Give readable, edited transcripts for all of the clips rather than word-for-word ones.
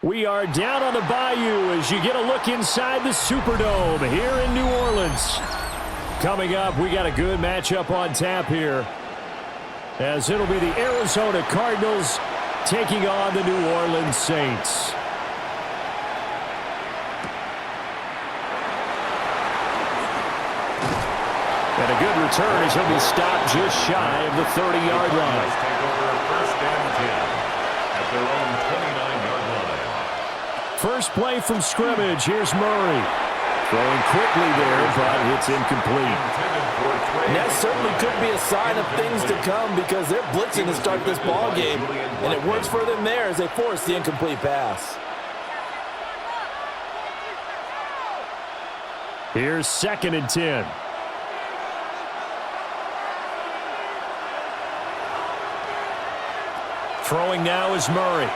We are down on the Bayou as you get a look inside the Superdome here in New Orleans. Coming up, we got a good matchup on tap here, as it'll be the Arizona Cardinals taking on the New Orleans Saints. And a good return as he'll be stopped just shy of the 30-yard line. Take over first and 10 at their own 29-yard line. First play from scrimmage. Here's Murray. Throwing quickly there, but it's incomplete. And that certainly could be a sign of things to come because they're blitzing to start this ball game, and it works for them there as they force the incomplete pass. Here's 2nd and 10. Throwing now is Murray.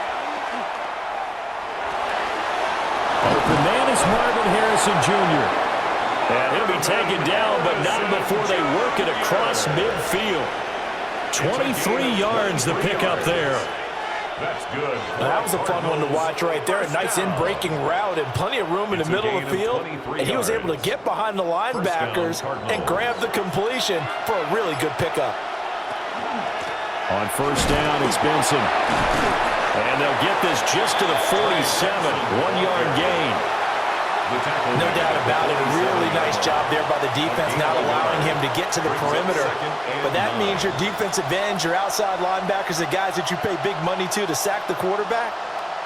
Open man is Marvin Harrison Jr. And he'll be taken down, but not before they work it across midfield. 23 yards the pickup there. That's good. Now, that was a fun one to watch right there. A nice in-breaking route and plenty of room in the middle of the field. And he was able to get behind the linebackers and grab the completion for a really good pickup. On first down, it's Benson. And they'll get this just to the 47. 1-yard gain. No doubt about it. A really nice job there by the defense, not allowing him to get to the perimeter. But that means your defensive ends, your outside linebackers, the guys that you pay big money to sack the quarterback,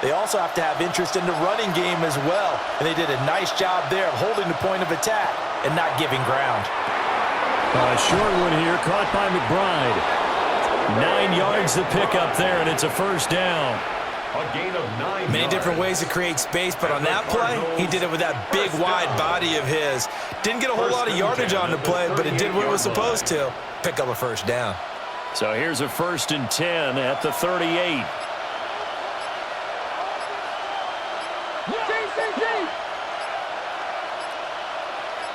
they also have to have interest in the running game as well. And they did a nice job there of holding the point of attack and not giving ground. A short one here, caught by McBride. 9 yards to pick up there, and it's a first down. A gain of 9 Many different ways to create space, but on that play, he did it with that big, wide body of his. Didn't get a whole lot of yardage on the play, but it did what it was supposed to. Pick up a first down. So here's a 1st and 10 at the 38.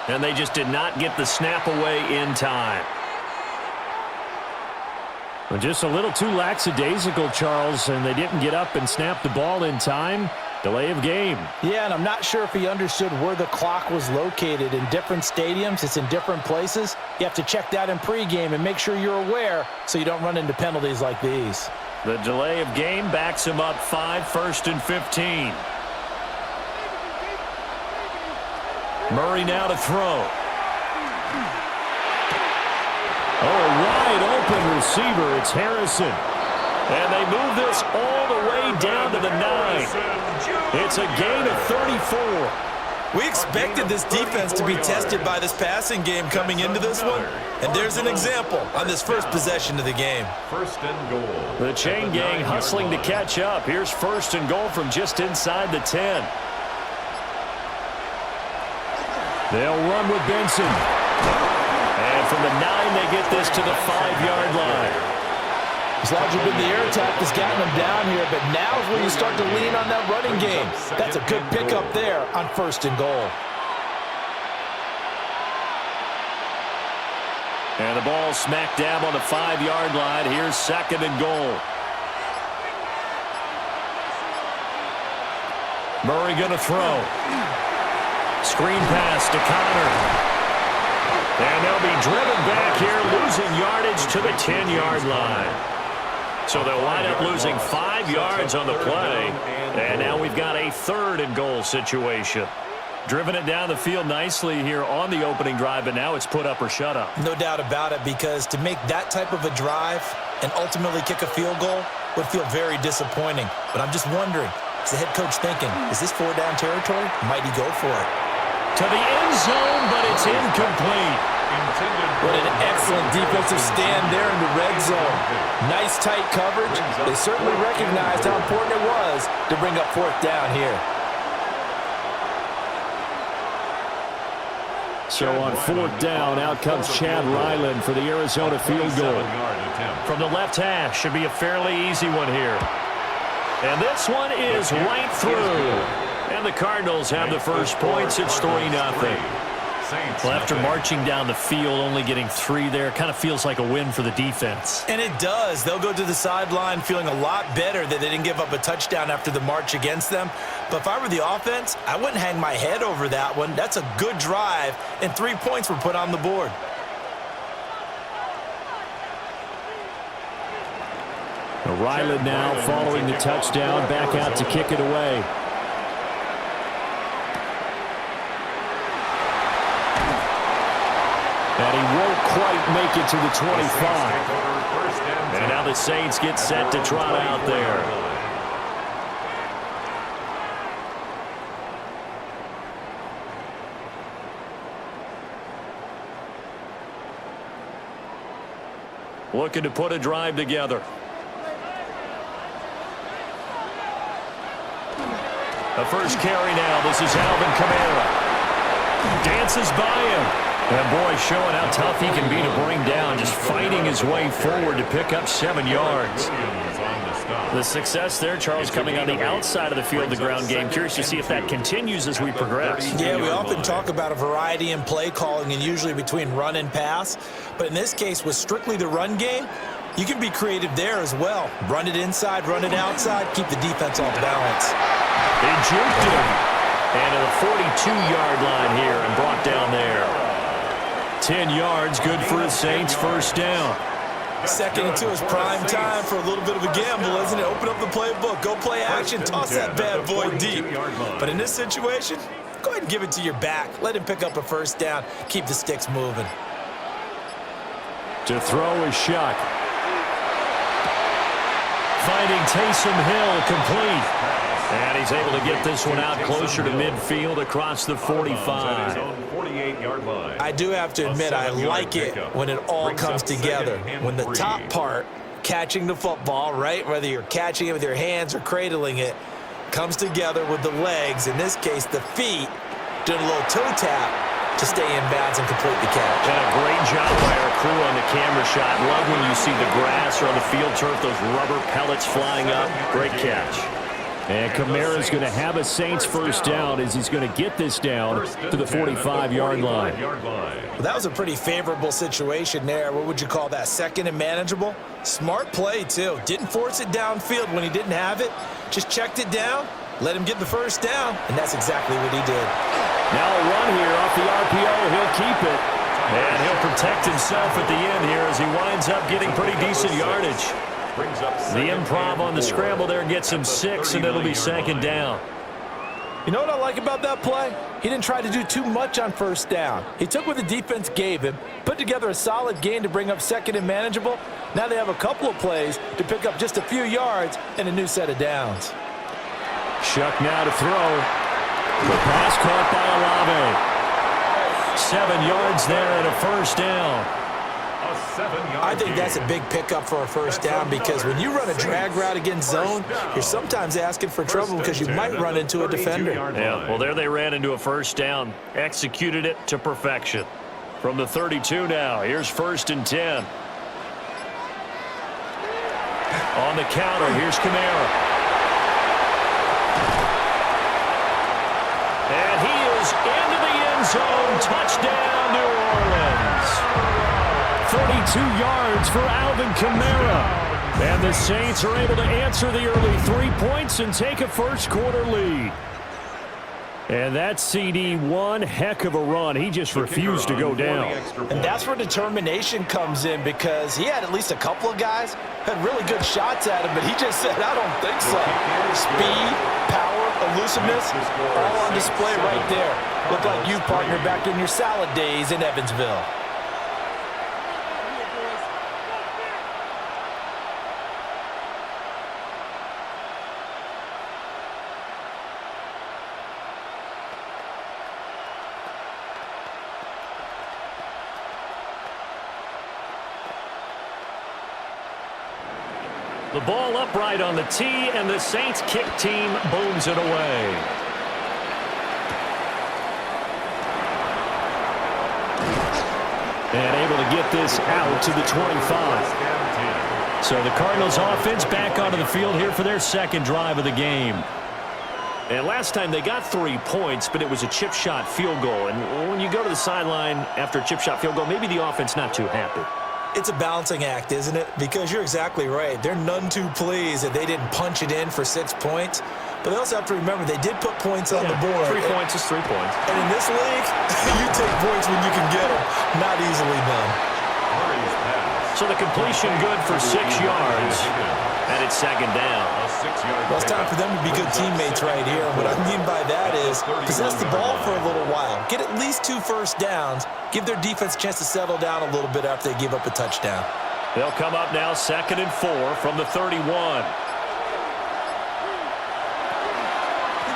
And they just did not get the snap away in time. Well, just a little too lackadaisical, Charles, and they didn't get up and snap the ball in time. Delay of game. Yeah, and I'm not sure if he understood where the clock was located. In different stadiums, it's in different places. You have to check that in pregame and make sure you're aware so you don't run into penalties like these. The delay of game backs him up 5, 1st and 15. Murray now to throw. Oh, wide open receiver. It's Harrison. And they move this all the way down to the 9. It's a gain of 34. We expected this defense to be tested by this passing game coming into this one. And there's an example on this first possession of the game. First and goal. The chain gang hustling to catch up. Here's 1st and goal from just inside the 10. They'll run with Benson. And from the 9, they get this to the 5-yard line. As long as you've been the air attack has gotten them down here, but now is where you start to lean on that running game. That's a good pickup there on 1st and goal. And the ball smack dab on the 5-yard line. Here's 2nd and goal. Murray going to throw. Screen pass to Connor. And they'll be driven back here, losing yardage to the 10-yard line. So they'll wind up losing 5 yards on the play. And now we've got a 3rd and goal situation. Driven it down the field nicely here on the opening drive, but now it's put up or shut up. No doubt about it, because to make that type of a drive and ultimately kick a field goal would feel very disappointing. But I'm just wondering, is the head coach thinking, is this 4-down territory? Might he go for it? To the end zone, but it's incomplete. What an excellent defensive stand there in the red zone. Nice tight coverage. They certainly recognized how important it was to bring up 4th down here. So on 4th down, out comes Chad Ryland for the Arizona field goal. From the left hash, should be a fairly easy one here. And this one is right through. And the Cardinals have the first points. It's 3-0. Well, after marching down the field, only getting 3 there, kind of feels like a win for the defense. And it does. They'll go to the sideline feeling a lot better that they didn't give up a touchdown after the march against them. But if I were the offense, I wouldn't hang my head over that one. That's a good drive, and 3 points were put on the board. Ryland now following the touchdown, back out to kick it away. And he won't quite make it to the 25. And now the Saints get set to trot out there. Looking to put a drive together. The first carry now. This is Alvin Kamara. Dances by him. And boy, showing how tough he can be to bring down, just fighting his way forward to pick up 7 yards. The success there, Charles, coming on the outside of the field, the ground game. Curious to see if that continues as we progress. Yeah, we often talk about a variety in play calling and usually between run and pass. But in this case, with strictly the run game, you can be creative there as well. Run it inside, run it outside, keep the defense off balance. They juked him. And to the 42-yard line here and brought down there. 10 yards, good for the Saints, first down. Second and 2 is prime time for a little bit of a gamble, isn't it? Open up the playbook, go play action, toss that bad boy deep. But in this situation, go ahead and give it to your back. Let him pick up a first down, keep the sticks moving. To throw is Shuck. Finding Taysom Hill complete. And he's able to get this one out closer to midfield across the 45. I do have to admit, I like it when it all comes together. When the top part, catching the football, right, whether you're catching it with your hands or cradling it, comes together with the legs, in this case the feet, doing a little toe tap to stay in bounds and complete the catch. And a great job by our crew on the camera shot. Love when you see the grass or on the field turf, those rubber pellets flying up. Great catch. And Kamara's going to have a Saints first down as he's going to get this down to the 45-yard line. Well, that was a pretty favorable situation there. What would you call that? Second and manageable? Smart play, too. Didn't force it downfield when he didn't have it. Just checked it down, let him get the first down, and that's exactly what he did. Now a run here off the RPO. He'll keep it. And he'll protect himself at the end here as he winds up getting pretty decent yardage. The improv on the scramble there gets him 6, and it'll be second down. You know what I like about that play? He didn't try to do too much on first down. He took what the defense gave him, put together a solid gain to bring up second and manageable. Now they have a couple of plays to pick up just a few yards and a new set of downs. Shuck now to throw. The pass caught by Olave. 7 yards there and a first down. I think that's a big pickup for a first down because when you run a drag route against zone, you're sometimes asking for trouble because you might run into a defender. Yeah, well, there they ran into a first down. Executed it to perfection. From the 32 now, here's first and 10. On the counter, here's Kamara. And he is into the end zone. Touchdown, New Orleans. 42 yards for Alvin Kamara. And the Saints are able to answer the early 3 points and take a first-quarter lead. And that CD, one heck of a run. He just refused to go down. And that's where determination comes in because he had at least a couple of guys had really good shots at him, but he just said, I don't think so. Speed, power, elusiveness, all on display right there. Look like you, partner, back in your salad days in Evansville. The ball upright on the tee, and the Saints kick team booms it away. And able to get this out to the 25. So the Cardinals offense back onto the field here for their second drive of the game. And last time they got 3 points, but it was a chip shot field goal. And when you go to the sideline after a chip shot field goal, maybe the offense not too happy. It's a balancing act, isn't it? Because you're exactly right. They're none too pleased that they didn't punch it in for 6 points. But they also have to remember they did put points on the board. 3 points is 3 points. And in this league, you take points when you can get them. Not easily done. So the completion good for 6 yards. And it's second down. Well, it's time for them to be good teammates right here. And what I mean by that is possess the ball for a little while. Get at least 2 first downs. Give their defense a chance to settle down a little bit after they give up a touchdown. They'll come up now 2nd and 4 from the 31.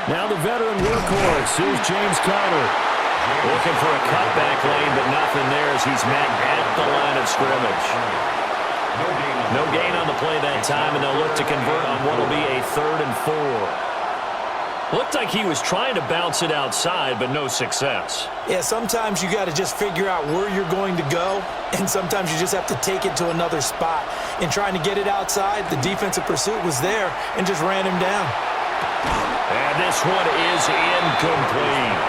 Now the veteran workhorse. Here's James Conner. Looking for a cutback lane, but nothing there as he's met at the line of scrimmage. No gain on the play that time, and they'll look to convert on what will be a 3rd and 4. Looked like he was trying to bounce it outside, but no success. Yeah, sometimes you got to just figure out where you're going to go, and sometimes you just have to take it to another spot. In trying to get it outside, the defensive pursuit was there and just ran him down. And this one is incomplete.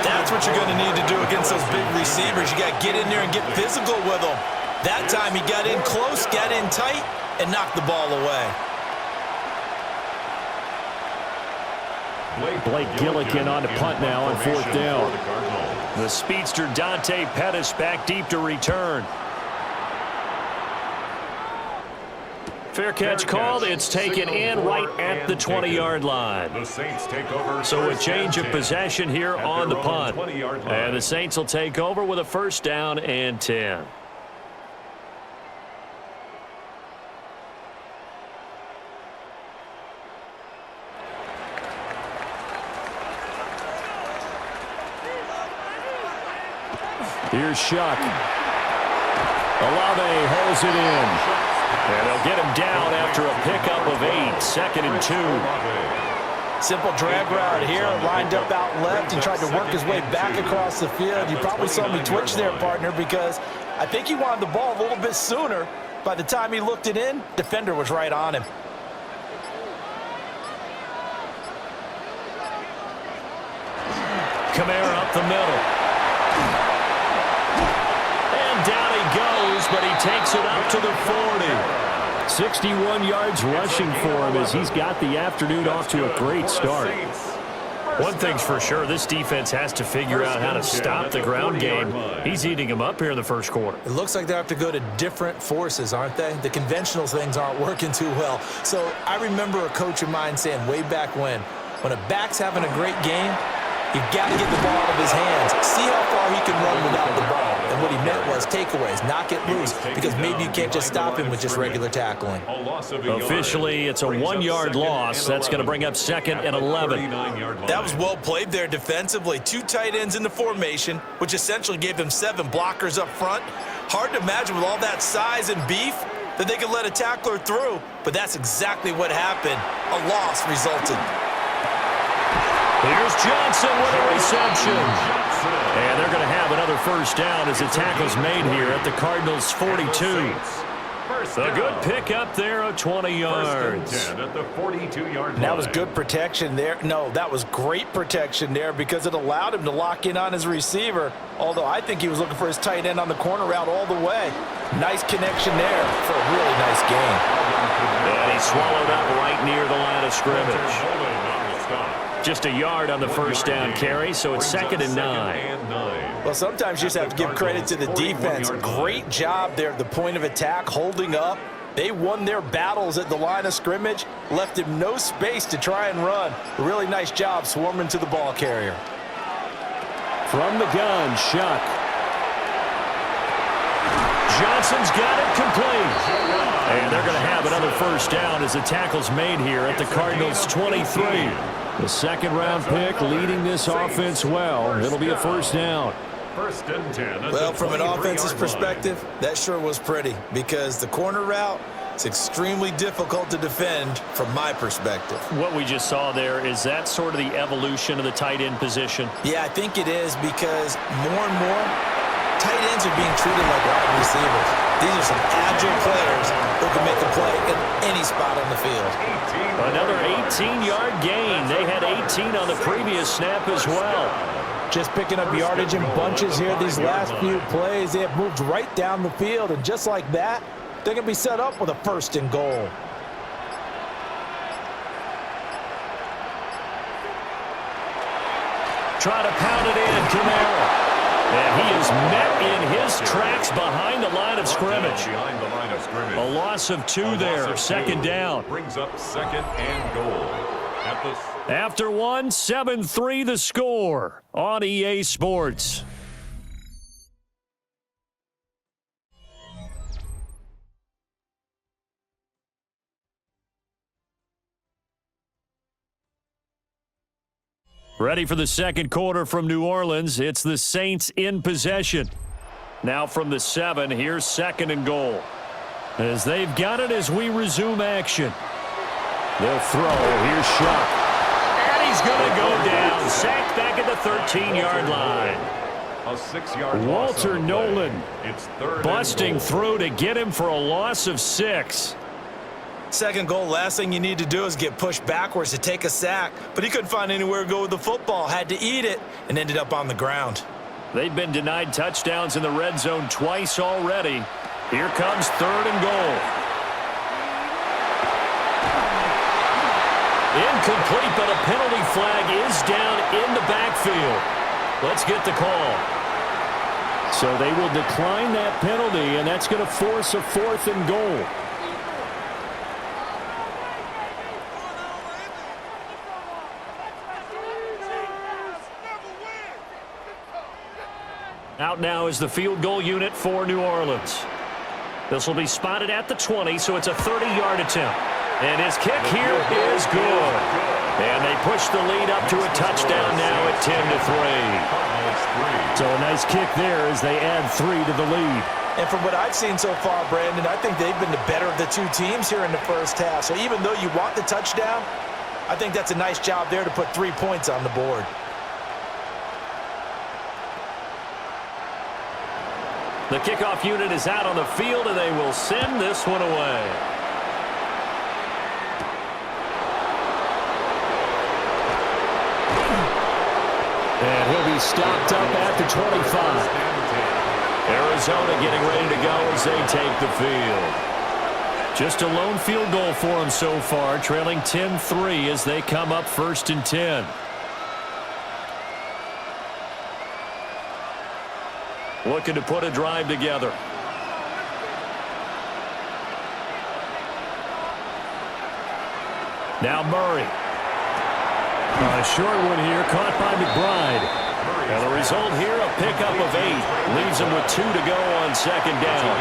That's what you're going to need to do against those big receivers. You got to get in there and get physical with them. That time he got in close, got in tight, and knocked the ball away. Blake Gillikin on to punt now on 4th down. The speedster Dante Pettis back deep to return. Fair catch called. It's taken in right at the 20-yard line. So a change of possession here on the punt. And the Saints will take over with a 1st down and 10. Here's Shuck. Olave holds it in. And they'll get him down after a pickup of 8. 2nd and 2. Simple drag route here. Lined up out left and tried to work his way back across the field. You probably saw me twitch there, partner, because I think he wanted the ball a little bit sooner. By the time he looked it in, defender was right on him. Kamara up the middle. And down he goes, but he takes it up to the 40. 61 yards rushing for him as he's got the afternoon off to a great start. One thing's for sure, this defense has to figure out how to stop the ground game. He's eating them up here in the 1st quarter. It looks like they have to go to different forces, aren't they? The conventional things aren't working too well. So I remember a coach of mine saying way back when a back's having a great game, you've got to get the ball out of his hands. See how far he can run without the ball. And what he meant was takeaways, knock it loose, because maybe you can't just stop him with just regular tackling. Officially, it's a 1-yard loss. That's going to bring up 2nd and 11. That was well played there defensively. 2 tight ends in the formation, which essentially gave them 7 blockers up front. Hard to imagine with all that size and beef that they could let a tackler through, but that's exactly what happened. A loss resulted. Here's Johnson with a reception. And they're going to have another 1st down as the tackle's made here at the Cardinals' 42. A good pick up there of 20 yards. At the 42-yard line. That was good protection there. No, that was great protection there because it allowed him to lock in on his receiver, although I think he was looking for his tight end on the corner route all the way. Nice connection there for a really nice gain. And he swallowed up right near the line of scrimmage. Just a yard on the 1st down carry, so it's 2nd and 9. Well, sometimes you just have to give credit to the defense. Great job there at the point of attack, holding up. They won their battles at the line of scrimmage, left him no space to try and run. A really nice job swarming to the ball carrier. From the gun, Shuck. Johnson's got it complete. And they're going to have another 1st down as the tackle's made here at the Cardinals' 23. The 2nd-round pick leading this offense well. It'll be a 1st down. 1st and 10. Well, from an offensive perspective, that sure was pretty because the corner route is extremely difficult to defend from my perspective. What we just saw there, is that sort of the evolution of the tight end position? Yeah, I think it is because more and more tight ends are being treated like wide receivers. These are some agile players who can make a play in any spot on the field. Another 18-yard gain. They had 18 on the previous snap as well. Just picking up yardage in bunches here these last few plays. They have moved right down the field, and just like that, they're going to be set up with a 1st and goal. Try to pound it in, Kamara. And he is met in his tracks behind the line of scrimmage. A loss of 2 there, 2nd down. Brings up 2nd and goal. After 1, 7-3 the score on EA Sports. Ready for the 2nd quarter from New Orleans. It's the Saints in possession. Now from the 7, here's 2nd and goal. As they've got it as we resume action. They'll throw. Here's Shuck. And he's going to go down. Sacked back at the 13-yard line. A 6-yard Walter Nolan it's 3rd busting through to get him for a loss of 6. 2nd goal, last thing you need to do is get pushed backwards to take a sack. But he couldn't find anywhere to go with the football, had to eat it, and ended up on the ground. They've been denied touchdowns in the red zone twice already. Here comes 3rd and goal. Incomplete, but a penalty flag is down in the backfield. Let's get the call. So they will decline that penalty, and that's going to force a 4th and goal. Out now is the field goal unit for New Orleans. This will be spotted at the 20, so it's a 30-yard attempt. And his kick here is good. And they push the lead up to a touchdown now at 10-3. So a nice kick there as they add 3 to the lead. And from what I've seen so far, Brandon, I think they've been the better of the 2 teams here in the first half. So even though you want the touchdown, I think that's a nice job there to put 3 points on the board. The kickoff unit is out on the field, and they will send this one away. And he'll be stopped up at the 25. Arizona getting ready to go as they take the field. Just a lone field goal for them so far, trailing 10-3 as they come up 1st and 10. Looking to put a drive together. Now Murray. A short one here, caught by McBride. And the result here, a pickup of 8. Leaves him with 2 to go on 2nd down.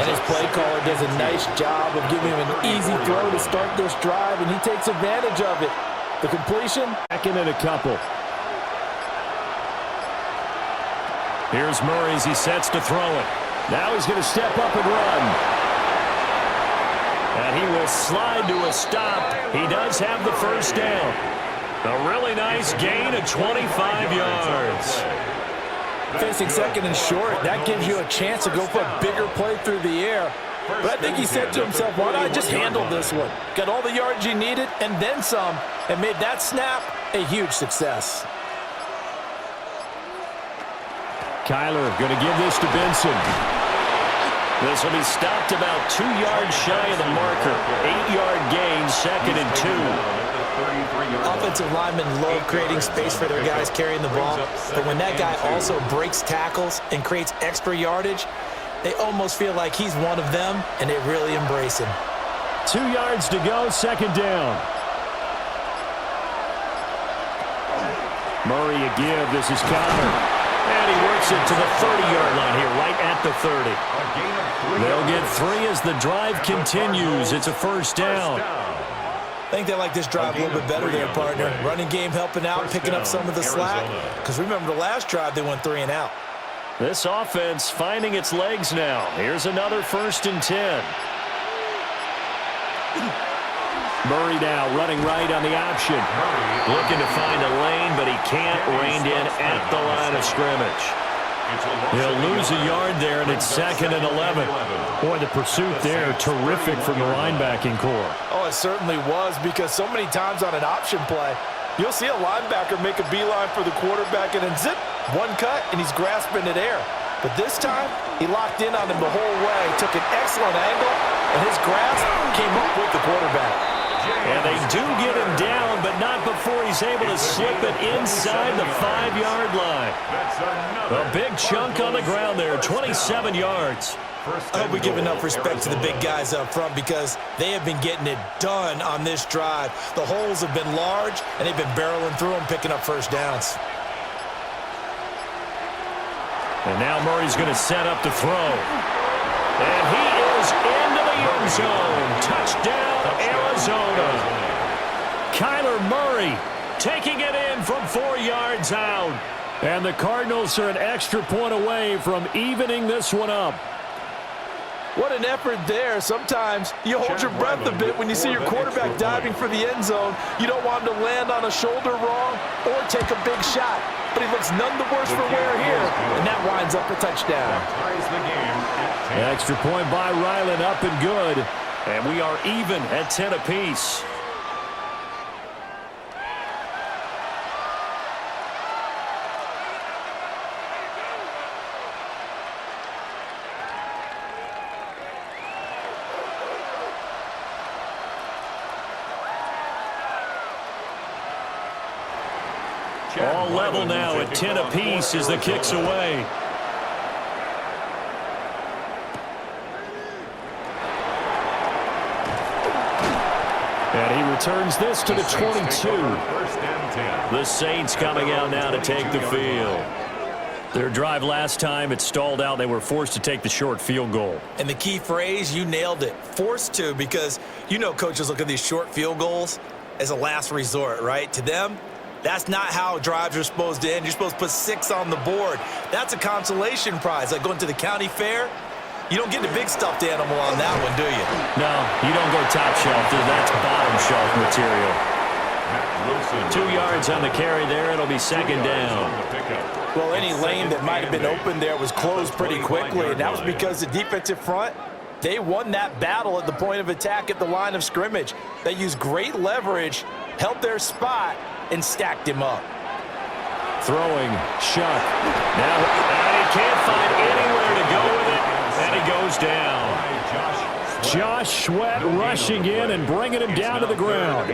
And his play caller does a nice job of giving him an easy throw to start this drive, and he takes advantage of it. The completion. 2nd and a couple. Here's Murray as he sets to throw it. Now he's going to step up and run. And he will slide to a stop. He does have the 1st down. A really nice gain of 25 yards. Facing 2nd and short, that gives you a chance to go for a bigger play through the air. But I think he said to himself, why not just handle this one? Got all the yards you needed and then some, and made that snap a huge success. Kyler going to give this to Benson. This will be stopped about 2 yards shy of the marker. 8-yard gain, 2nd and 2. Offensive linemen love creating space for their guys carrying the ball, but when that guy also breaks tackles and creates extra yardage, they almost feel like he's one of them, and they really embrace him. 2 yards to go, 2nd down. Murray a give. This is Kyler. And he works it to the 30-yard line here, right at the 30. They'll get 3 as the drive continues. It's a 1st down. I think they like this drive a little bit better there, partner. Running game helping out, picking up some of the slack. Because remember, the last drive, they went 3 and out. This offense finding its legs now. Here's another 1st and 10. Murray now running right on the option. Looking to find a lane, but he can't. Reined in at the line of scrimmage. He'll lose a yard there, and it's 2nd and 11. Boy, the pursuit there, terrific from the linebacking core. Oh, it certainly was, because so many times on an option play, You'll see a linebacker make a beeline for the quarterback and then zip, one cut, and he's grasping at air. But this time, he locked in on him the whole way, took an excellent angle, and his grasp came up with the quarterback. And they do get him down, but not before he's able to slip it inside the 5-yard line. A big chunk on the ground there, 27 yards. I hope we give enough respect to the big guys up front because they have been getting it done on this drive. The holes have been large, and they've been barreling through them, picking up first downs. And now Murray's going to set up to throw. And he is into the end zone. Touchdown, Arizona. Kyler Murray taking it in from 4 yards out. And the Cardinals are an extra point away from evening this one up. What an effort there. Sometimes you hold your breath a bit when you see your quarterback diving for the end zone. You don't want him to land on a shoulder wrong or take a big shot. But he looks none the worse for wear here, and that winds up a touchdown. Extra point by Ryland, up and good. And we are even at 10 apiece. All level now at 10 apiece as the kick's away. And he returns this to the 22. The Saints coming out now to take the field. Their drive last time, it stalled out. They were forced to take the short field goal. And the key phrase, you nailed it, forced to, because you know coaches look at these short field goals as a last resort, right? To them, that's not how drives are supposed to end. You're supposed to put 6 on the board. That's a consolation prize, like going to the county fair. You don't get the big stuffed animal on that one, do you? No, you don't go top shelf. That's bottom shelf material. 2 yards on the carry there. It'll be second down. Well, any lane that might have been open there was closed pretty quickly, and that was because the defensive front, they won that battle at the point of attack at the line of scrimmage. They used great leverage, held their spot, and stacked him up. Throwing, Shuck. Now, and he can't find anywhere to go with it, and he goes down. Josh Sweat rushing in and bringing him down to the ground.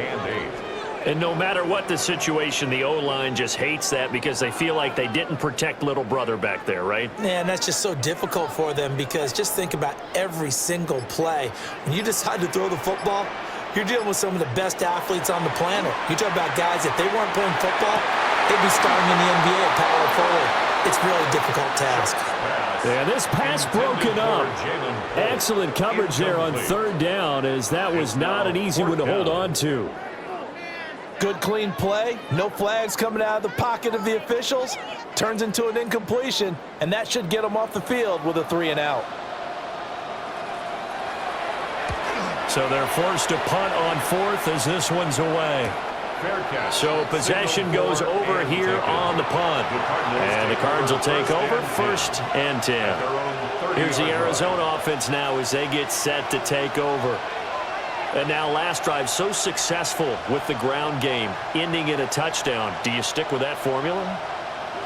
And no matter what the situation, the O-line just hates that because they feel like they didn't protect little brother back there, right? Yeah, and that's just so difficult for them because just think about every single play. When you decide to throw the football, you're dealing with some of the best athletes on the planet. You talk about guys, if they weren't playing football, they'd be starting in the NBA at power forward. It's a really difficult task. And this pass broken up. Excellent coverage there on third down, as that was not an easy one to hold on to. Good, clean play. No flags coming out of the pocket of the officials. Turns into an incompletion, and that should get them off the field with a 3-and-out. So they're forced to punt on fourth as this one's away. So possession goes over here on the punt. And the Cards will take over, 1st and 10. Here's the Arizona offense now as they get set to take over. And now last drive so successful with the ground game, ending in a touchdown. Do you stick with that formula?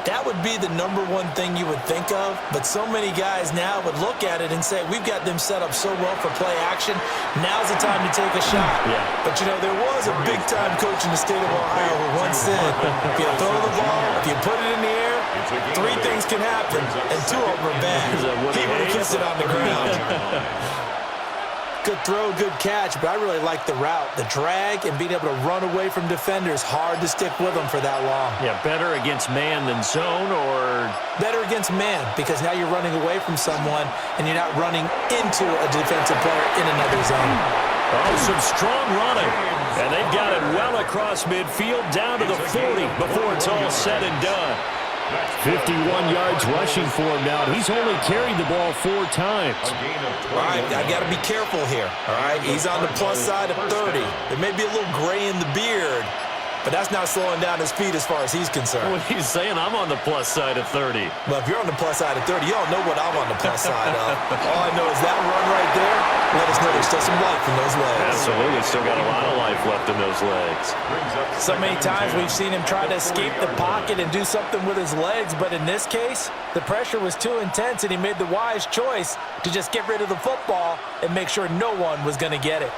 That would be the #1 thing you would think of, but so many guys now would look at it and say, we've got them set up so well for play action, now's the time to take a shot. Yeah. But, you know, there was a big-time coach in the state of Ohio who once said, if you throw the ball, if you put it in the air, 3 things can happen, and 2 of them are bad. He would have kept it on the ground. Good throw, good catch, but I really like the route. The drag and being able to run away from defenders, hard to stick with them for that long. Yeah, better against man than zone, or? Better against man, because now you're running away from someone and you're not running into a defensive player in another zone. Oh, some strong running. And they've got it well across midfield, down to the 40 before it's all said and done. 51 yards rushing for him now. He's only carried the ball 4 times. All right, I got to be careful here. All right, he's on the plus side of 30. There may be a little gray in the beard, but that's not slowing down his feet as far as he's concerned. What he's saying, I'm on the plus side of 30. Well, if you're on the plus side of 30, you don't know what I'm on the plus side of. All I know is that run right there, let us know there's still some life in those legs. Absolutely, still got a lot of life left in those legs. So many times we've seen him try to escape the pocket and do something with his legs, but in this case, the pressure was too intense, and he made the wise choice to just get rid of the football and make sure no one was going to get it.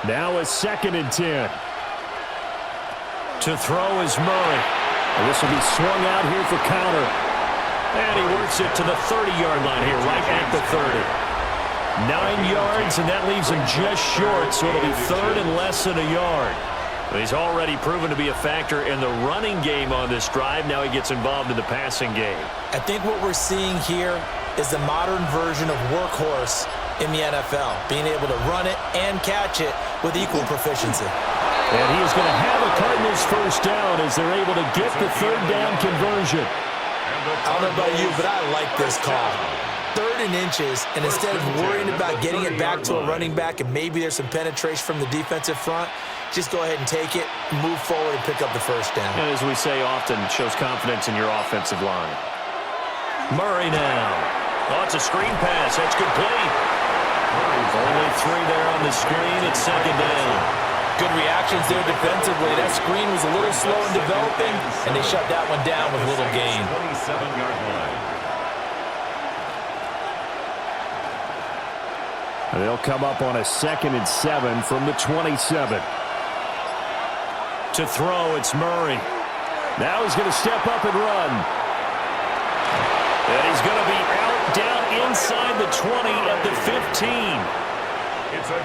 Now a 2nd and 10. To throw is Murray. And this will be swung out here for counter. And he works it to the 30-yard line here, right at the 30. 9 yards, and that leaves him just short, so it'll be 3rd and less than a yard. He's already proven to be a factor in the running game on this drive. Now he gets involved in the passing game. I think what we're seeing here is the modern version of workhorse in the NFL, being able to run it and catch it with equal proficiency. And he is going to have a Cardinals first down as they're able to get the 3rd down conversion. I don't know about you, but I like this call. 3rd and inches, and instead of worrying about getting it back to a running back and maybe there's some penetration from the defensive front, just go ahead and take it, move forward, and pick up the first down. And as we say often, shows confidence in your offensive line. Murray now. Oh, it's a screen pass. That's complete. Only 3 there on the screen. It's 2nd down. Good reactions there defensively. That screen was a little slow in developing, and they shut that one down with little gain. 27-yard line. And they'll come up on a 2nd and 7 from the 27. To throw, it's Murray. Now he's going to step up and run. And he's going to be out down inside the 20 at the 15.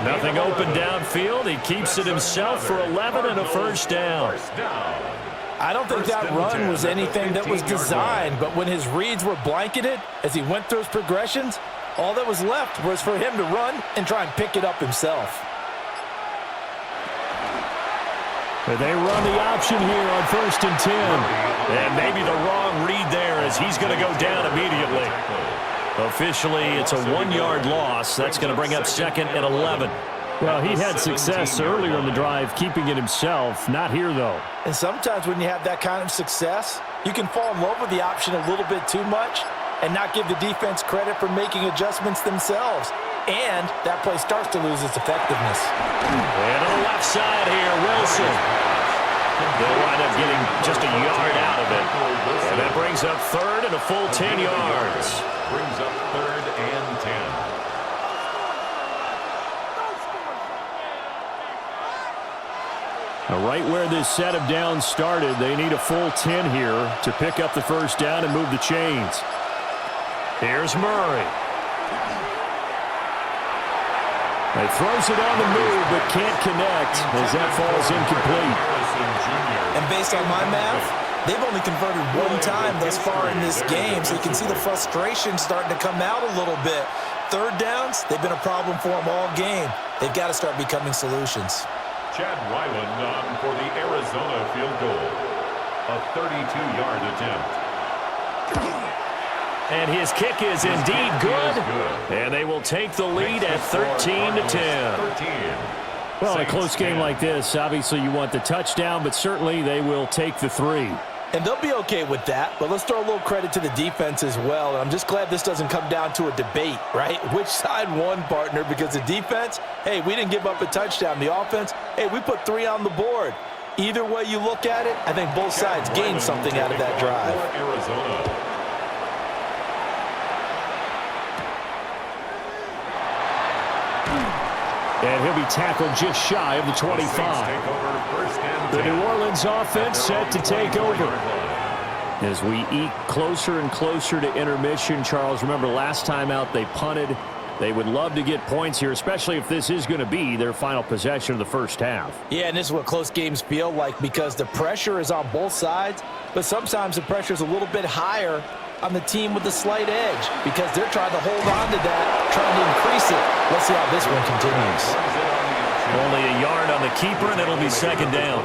Nothing open downfield. He keeps it himself for 11 and a first down. I don't think that run was anything that was designed, but when his reads were blanketed as he went through his progressions, all that was left was for him to run and try and pick it up himself. They run the option here on 1st and 10. And maybe the wrong read there as he's going to go down immediately. Officially, it's a 1-yard loss. That's going to bring up 2nd and 11. Well, he had success earlier in the drive keeping it himself. Not here, though. And sometimes when you have that kind of success, you can fall in love with the option a little bit too much and not give the defense credit for making adjustments themselves. And that play starts to lose its effectiveness. And on the left side here, Wilson. They'll wind up getting just a yard out of it. And that brings up 3rd and a full 10 yards. Brings up 3rd and 10. Now, right where this set of downs started, they need a full 10 here to pick up the first down and move the chains. Here's Murray. He throws it on the move, but can't connect as that falls incomplete. And based on my math, they've only converted 1 time thus far in this game, so you can see the frustration starting to come out a little bit. 3rd downs, they've been a problem for them all game. They've got to start becoming solutions. Chad Ryland on for the Arizona field goal. A 32-yard attempt. And his kick is indeed good. And they will take the lead at 13-10. Well, in a close game like this, obviously you want the touchdown, but certainly they will take the 3. And they'll be okay with that, but let's throw a little credit to the defense as well. I'm just glad this doesn't come down to a debate, right? Which side won, partner? Because the defense, hey, we didn't give up a touchdown. The offense, hey, we put 3 on the board. Either way you look at it, I think both sides gained something out of that drive. Arizona. And he'll be tackled just shy of the 25. The New Orleans offense set to take over. As we eke closer and closer to intermission, Charles, remember last time out they punted. They would love to get points here, especially if this is going to be their final possession of the first half. Yeah, and this is what close games feel like because the pressure is on both sides, but sometimes the pressure is a little bit higher on the team with the slight edge because they're trying to hold on to that, trying to increase it. Let's see how this one continues. Only a yard on the keeper, and it'll be 2nd down.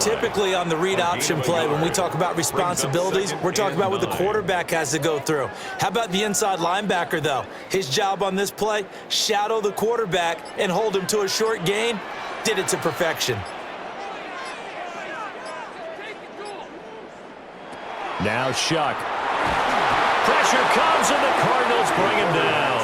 Typically on the read option play, when we talk about responsibilities, we're talking about what the quarterback has to go through. How about the inside linebacker, though? His job on this play, shadow the quarterback and hold him to a short gain. Did it to perfection. Now Shuck. Pressure comes, and the Cardinals bring him down.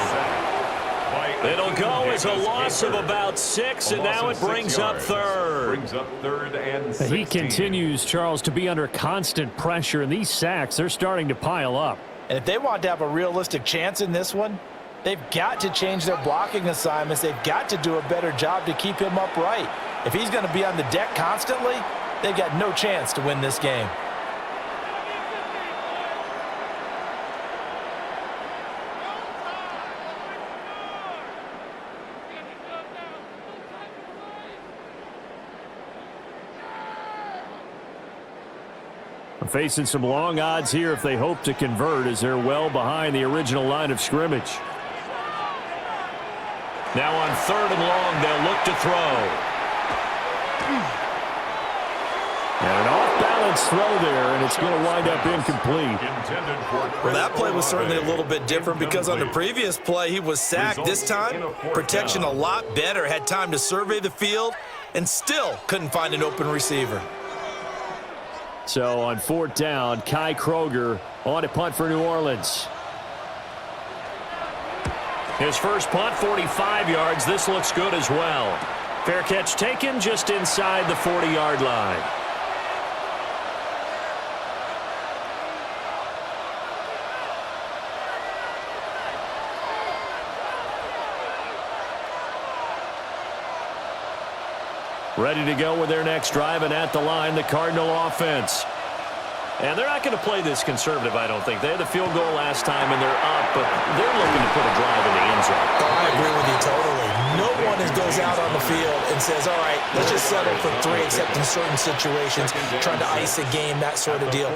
By It'll go as a loss of about 6, and now it brings up third. Brings up third and 16. He continues, Charles, to be under constant pressure, and these sacks, they're starting to pile up. And if they want to have a realistic chance in this one, they've got to change their blocking assignments. They've got to do a better job to keep him upright. If he's going to be on the deck constantly, they've got no chance to win this game. Facing some long odds here if they hope to convert, as they're well behind the original line of scrimmage. Now on 3rd and long, they'll look to throw. And an off-balance throw there, and it's going to wind up incomplete. Well, that play was certainly a little bit different because on the previous play, he was sacked. This time, protection a lot better, had time to survey the field, and still couldn't find an open receiver. So on 4th down, Kai Kroger on to punt for New Orleans. His first punt, 45 yards. This looks good as well. Fair catch taken just inside the 40-yard line. Ready to go with their next drive, and at the line, the Cardinal offense. And they're not going to play this conservative, I don't think. They had the field goal last time, and they're up, but they're looking to put a drive in the end zone. Oh, I agree with you totally. No one goes out on the field and says, all right, let's just settle for 3, except in certain situations, trying to ice a game, that sort of deal.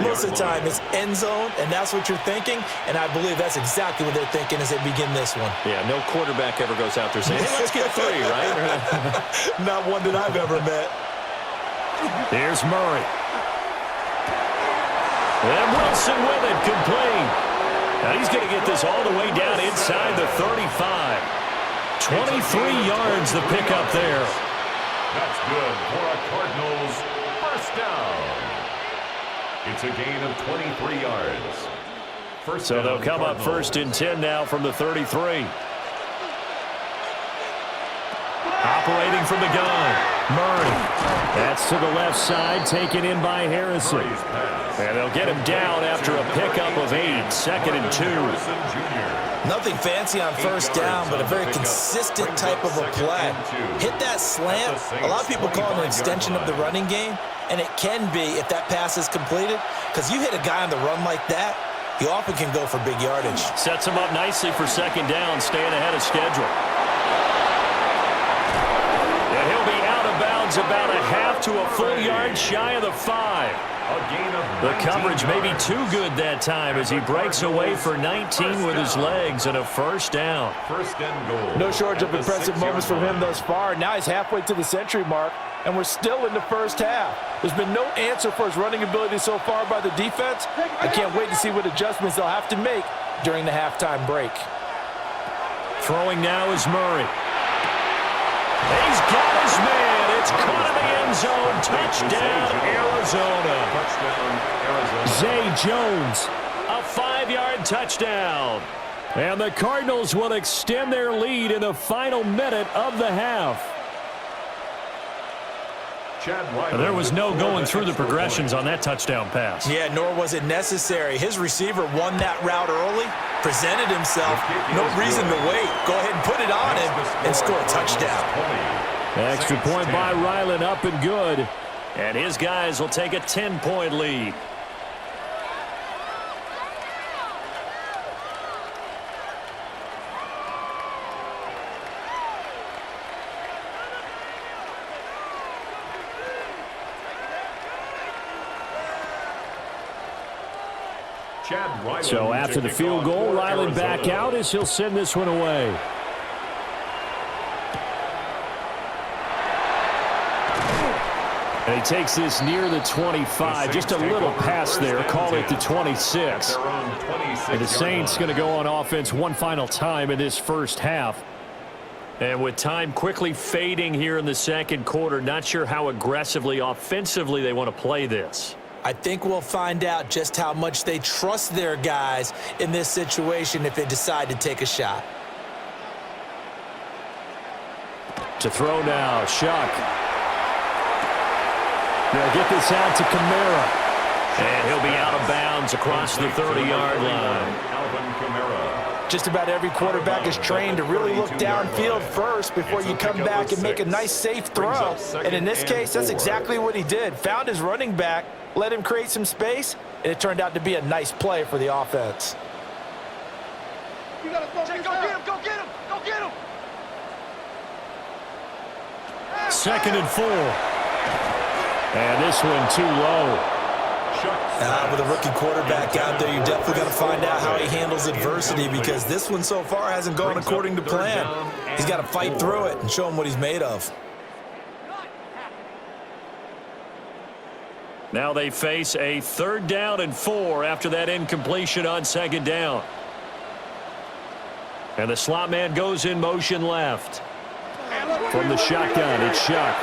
Most of the time, it's end zone, and that's what you're thinking, and I believe that's exactly what they're thinking as they begin this one. Yeah, no quarterback ever goes out there saying, hey, let's get 3, right? Not one that I've ever met. Here's Murray. And Wilson with it, complete. Now he's going to get this all the way down inside the 35. 23 yards the pickup there. That's good for a Cardinals first down. It's a gain of 23 yards. So they'll come up 1st and 10 now from the 33. Operating from the gun. Murray. That's to the left side, taken in by Harrison. And they'll get him down after a pickup of 8, 2nd and 2. Nothing fancy on 1st down, but a very consistent type of a play. Hit that slant. A lot of people call it an extension of the running game, and it can be if that pass is completed, because you hit a guy on the run like that, you often can go for big yardage. Sets him up nicely for 2nd down, staying ahead of schedule. And he'll be out of bounds about a half to a full yard shy of the 5. The coverage may be too good that time as he breaks away for 19 with his legs and a 1st down. No shortage of impressive moments from him thus far. Now he's halfway to the century mark, and we're still in the 1st half. There's been no answer for his running ability so far by the defense. I can't wait to see what adjustments they'll have to make during the halftime break. Throwing now is Murray. He's got his man. It's caught in the end zone. Touchdown, Arizona. Zay Jones, a 5-yard touchdown. And the Cardinals will extend their lead in the final minute of the half. There was no going through the progressions on that touchdown pass. Yeah, nor was it necessary. His receiver won that route early, presented himself. No reason to wait. Go ahead and put it on him and score a touchdown. Extra point by Ryland, up and good. And his guys will take a 10-point lead. So after the field goal, Ryland back out as he'll send this one away. And he takes this near the 25. Just a little pass there. Call it the 26. And the Saints going to go on offense one final time in this 1st half. And with time quickly fading here in the 2nd quarter, not sure how aggressively, offensively they want to play this. I think we'll find out just how much they trust their guys in this situation if they decide to take a shot. To throw now, Shuck. Now get this out to Kamara. And he'll be out of bounds across the 30-yard line. Just about every quarterback is trained to really look downfield first before you come back and make a nice, safe throw. And in this case, that's exactly what he did. Found his running back, let him create some space, and it turned out to be a nice play for the offense. You gotta go get him, go get him, go get him! 2nd and 4. And this one too low. With a rookie quarterback out there, you're definitely going to find out how he handles adversity, because this one so far hasn't gone according to plan. He's got to fight through it and show him what he's made of. Now they face a 3rd down and 4 after that incompletion on 2nd down. And the slot man goes in motion left. From the shotgun, it's Shuck.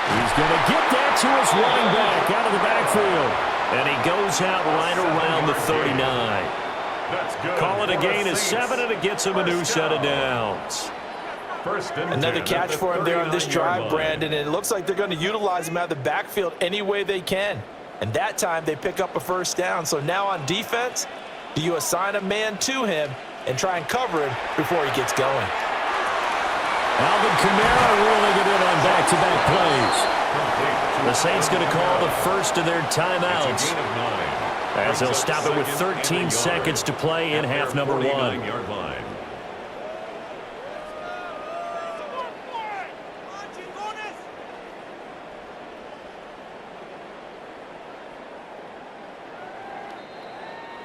He's going to get that to his running back out of the backfield. And he goes out right around the 39. Call it a gain of 7, and it gets him a new set of downs. Another catch for him there on this drive, Brandon, and it looks like they're going to utilize him out of the backfield any way they can. And that time they pick up a 1st down. So now on defense, do you assign a man to him and try and cover him before he gets going? Alvin Kamara rolling it in on back-to-back plays. The Saints going to call the first of their timeouts, as they'll stop it with 13 seconds to play in half number 1.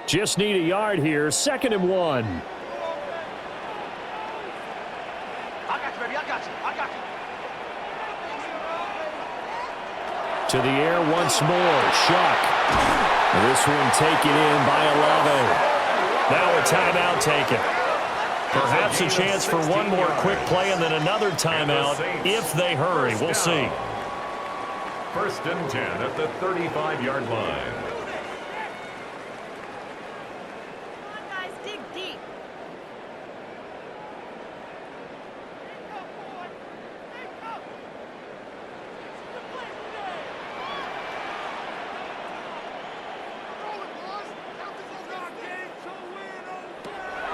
Just need a yard here. 2nd and 1. To the air once more. Shuck. This one taken in by Olave. Now a timeout taken. Perhaps a chance for one more quick play and then another timeout if they hurry. We'll see. 1st and 10 at the 35-yard line.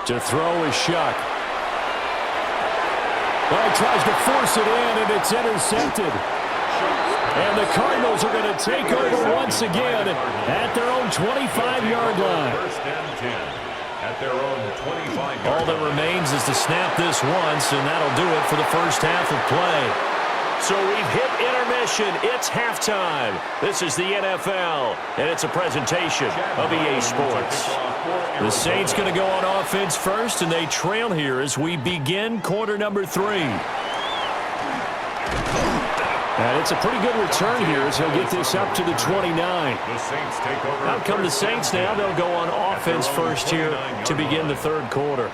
To throw is Shuck. Well, he tries to force it in, and it's intercepted. And the Cardinals are going to take over once again at their own 25-yard line. 1st and 10 at their own 25-yard line. All that remains is to snap this once, and that'll do it for the first half of play. So we've hit intermission. It's halftime. This is the NFL, and it's a presentation of EA Sports. The Saints going to go on offense first, and they trail here as we begin quarter number 3. And it's a pretty good return here as he'll get this up to the 29. Out come the Saints now. They'll go on offense first here to begin the 3rd quarter.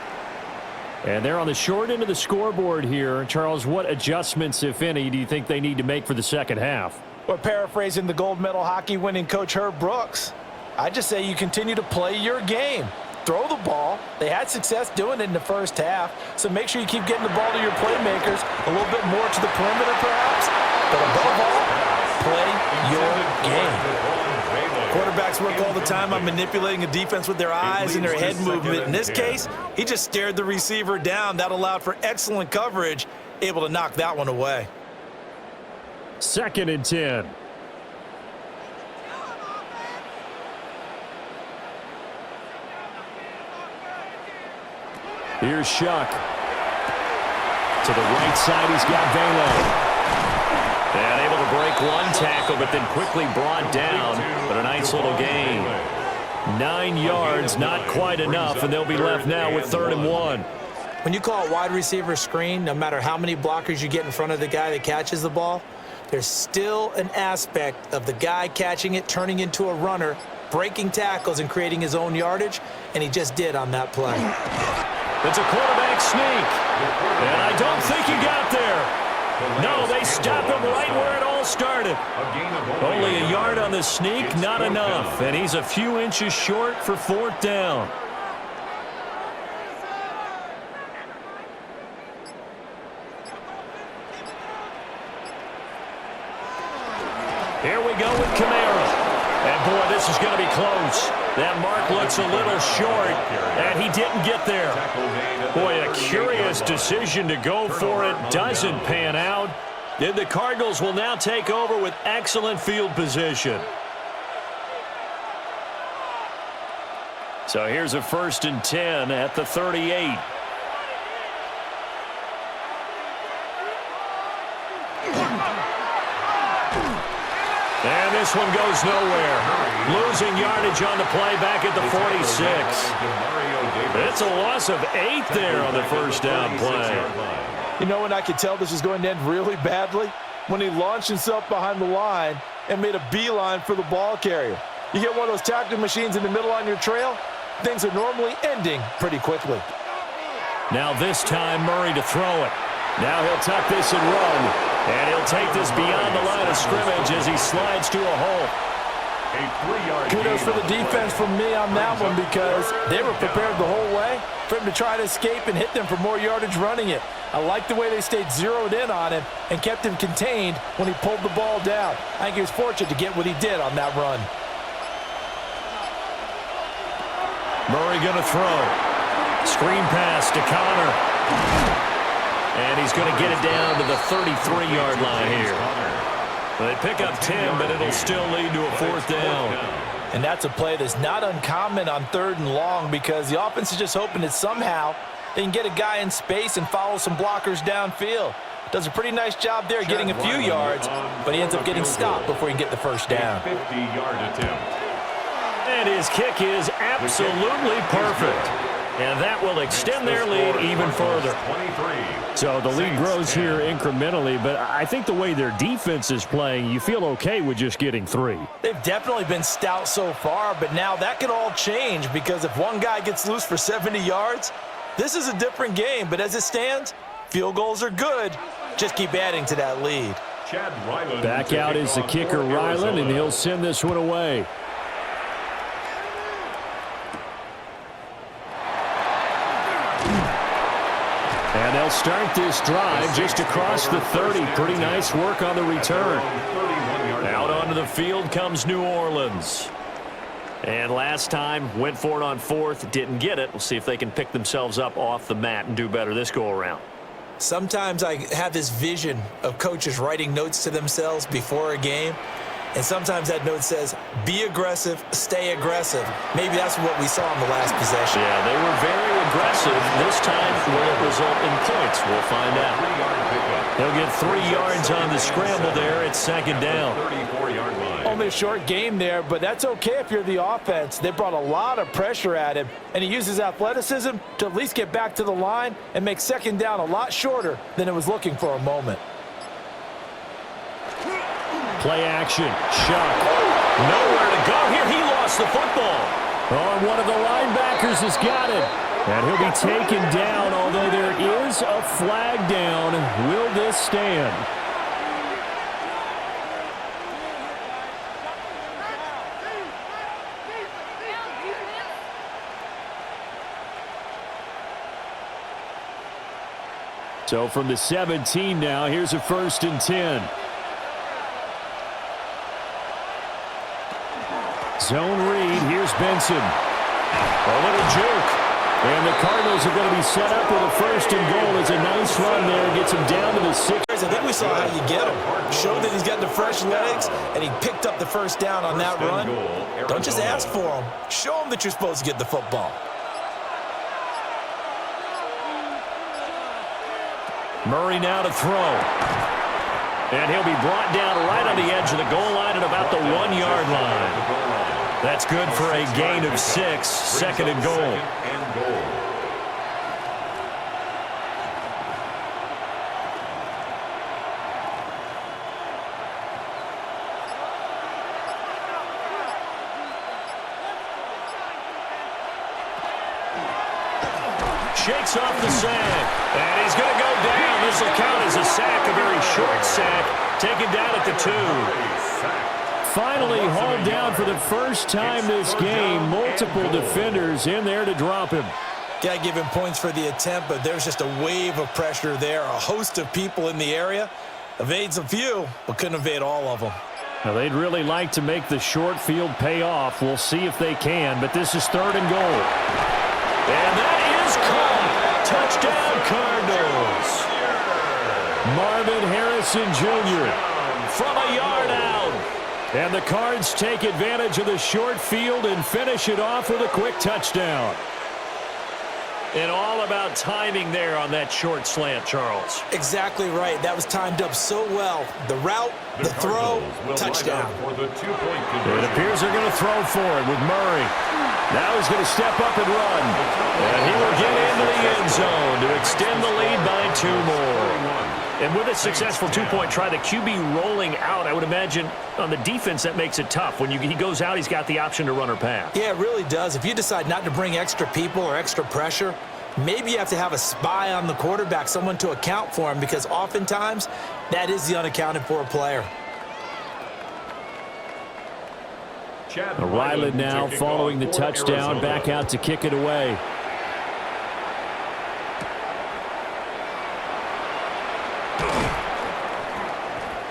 And they're on the short end of the scoreboard here. Charles, what adjustments, if any, do you think they need to make for the 2nd half? Well, paraphrasing the gold medal hockey winning coach Herb Brooks, I just say you continue to play your game. Throw the ball. They had success doing it in the 1st half, so make sure you keep getting the ball to your playmakers, a little bit more to the perimeter perhaps, but above all, play your game. Quarterbacks work all the time on manipulating a defense with their eyes and their head movement. In this case, he just stared the receiver down. That allowed for excellent coverage, able to knock that one away. 2nd and 10. Here's Shuck. To the right side, he's got Velo. And able to break one tackle, but then quickly brought down. But a nice little gain. 9 yards, not quite enough, and they'll be left now with 3rd and 1. When you call a wide receiver screen, no matter how many blockers you get in front of the guy that catches the ball, there's still an aspect of the guy catching it, turning into a runner, breaking tackles and creating his own yardage, and he just did on that play. It's a quarterback sneak, and I don't think he got there. No, they stopped him right where it all started. Only a yard on the sneak, not enough, and he's a few inches short for 4th down. we go with Kamara. And, boy, this is going to be close. That mark looks a little short, and he didn't get there. Boy, a curious decision to go for it. Doesn't pan out. Then the Cardinals will now take over with excellent field position. So here's a 1st and 10 at the 38. And this one goes nowhere. Losing yardage on the play back at the 46. It's a loss of 8 there on the first down play. You know when I could tell this was going to end really badly? When he launched himself behind the line and made a beeline for the ball carrier. You get one of those tackling machines in the middle on your trail, things are normally ending pretty quickly. Now this time Murray to throw it. Now he'll tuck this and run. And he'll take this beyond the line of scrimmage as he slides to a hole. Kudos for the defense from me on that one because they were prepared the whole way for him to try to escape and hit them for more yardage running it. I like the way they stayed zeroed in on him and kept him contained when he pulled the ball down. I think he was fortunate to get what he did on that run. Murray going to throw. Screen pass to Connor. And he's going to get it down to the 33-yard line here. They pick up 10, but it'll still lead to a 4th down. And that's a play that's not uncommon on 3rd and long because the offense is just hoping that somehow they can get a guy in space and follow some blockers downfield. Does a pretty nice job there getting a few yards, but he ends up getting stopped before he can get the first down. 50-yard attempt. And his kick is absolutely perfect. And that will extend their lead even further. So the lead grows here incrementally, but I think the way their defense is playing, you feel okay with just getting 3. They've definitely been stout so far, but now that could all change because if one guy gets loose for 70 yards, this is a different game. But as it stands, field goals are good. Just keep adding to that lead. Back out is the kicker, Ryland, and he'll send this one away. And they'll start this drive just across the 30. Pretty nice work on the return. Out onto the field comes New Orleans. And last time, went for it on 4th, didn't get it. We'll see if they can pick themselves up off the mat and do better this go-around. Sometimes I have this vision of coaches writing notes to themselves before a game. And sometimes that note says, be aggressive, stay aggressive. Maybe that's what we saw in the last possession. Yeah, they were very aggressive. This time, will it result in points? We'll find out. They'll get 3 yards on the scramble there. It's 2nd down. Only a short game there, but that's okay if you're the offense. They brought a lot of pressure at him, and he uses athleticism to at least get back to the line and make 2nd down a lot shorter than it was looking for a moment. Play action. Shuck. Nowhere to go here. He lost the football. Oh, one of the linebackers has got it. And he'll be taken down, although there is a flag down. Will this stand? So from the 17 now, here's a 1st and 10. Zone read. Here's Benson. A little juke. And the Cardinals are going to be set up with a 1st and goal. It's a nice run there. Gets him down to the 6. I think we saw how you get him. Showed that he's got the fresh legs, and he picked up the 1st down on that run. Don't just ask for him. Show him that you're supposed to get the football. Murray now to throw. And he'll be brought down right on the edge of the goal line at about the 1-yard line. That's good for a gain of 6, 2nd and goal. Shakes off the sack, and he's going to go down. This will count as a sack, a very short sack, taken down at the 2. Finally hauled down for the first time this game. Multiple defenders in there to drop him. Got to give him points for the attempt, but there's just a wave of pressure there. A host of people in the area. Evades a few, but couldn't evade all of them. Now, they'd really like to make the short field pay off. We'll see if they can, but this is 3rd and goal. And that is caught. Touchdown, Cardinals. Marvin Harrison Jr. from a yard out. And the Cards take advantage of the short field and finish it off with a quick touchdown. And all about timing there on that short slant, Charles. Exactly right. That was timed up so well. The route, the throw, touchdown. It appears they're going to throw for it with Murray. Now he's going to step up and run. And he will get into the end zone to extend the lead by 2 more. And with a successful 2-point try, the QB rolling out, I would imagine on the defense that makes it tough. When he goes out, he's got the option to run or pass. Yeah, it really does. If you decide not to bring extra people or extra pressure, maybe you have to have a spy on the quarterback, someone to account for him, because oftentimes that is the unaccounted for player. Ryland now following the touchdown, back out to kick it away.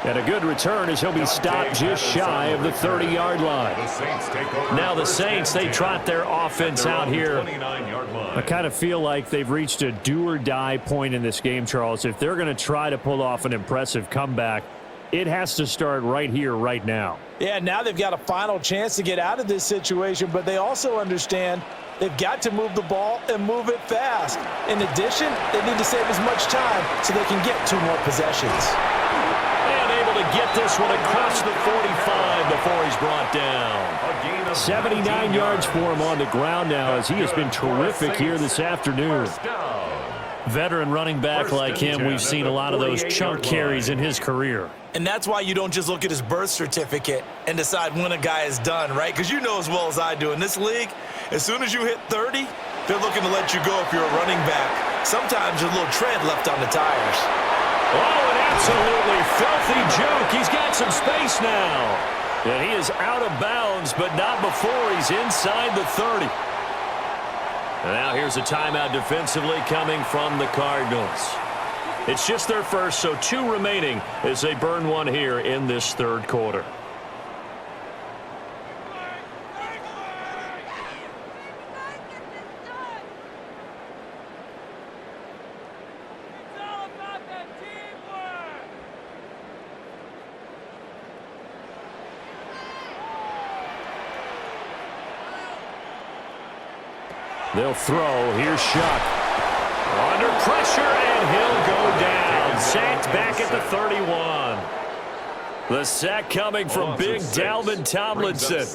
And a good return as he'll be stopped just shy of the 30-yard line. Now the Saints, they trot their offense out here. I kind of feel like they've reached a do-or-die point in this game, Charles. If they're going to try to pull off an impressive comeback, it has to start right here, right now. Yeah, now they've got a final chance to get out of this situation, but they also understand they've got to move the ball and move it fast. In addition, they need to save as much time so they can get 2 more possessions. To get this one across the 45 before he's brought down. 79 yards for him on the ground now as he has been terrific here this afternoon. Veteran running back like him, we've seen a lot of those chunk carries in his career. And that's why you don't just look at his birth certificate and decide when a guy is done, right? Because you know as well as I do, in this league, as soon as you hit 30, they're looking to let you go if you're a running back. Sometimes there's a little tread left on the tires. Oh, an absolutely filthy juke. He's got some space now. And he is out of bounds, but not before he's inside the 30. And now here's a timeout defensively coming from the Cardinals. It's just their first, so 2 remaining as they burn one here in this 3rd quarter. They'll throw. Here's Shuck. Under pressure, and he'll go down. Sacked back at the 31. The sack coming from big Dalvin Tomlinson.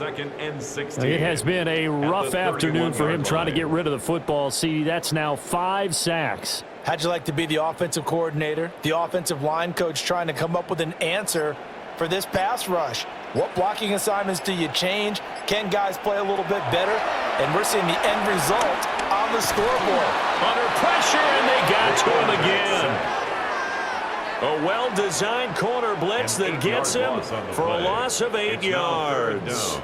It has been a rough afternoon for him trying to get rid of the football. See, that's now 5 sacks. How'd you like to be the offensive coordinator, the offensive line coach, trying to come up with an answer for this pass rush? What blocking assignments do you change? Can guys play a little bit better? And we're seeing the end result on the scoreboard. Under pressure, and they got to him again. A well-designed corner blitz that gets him for a loss of 8 yards.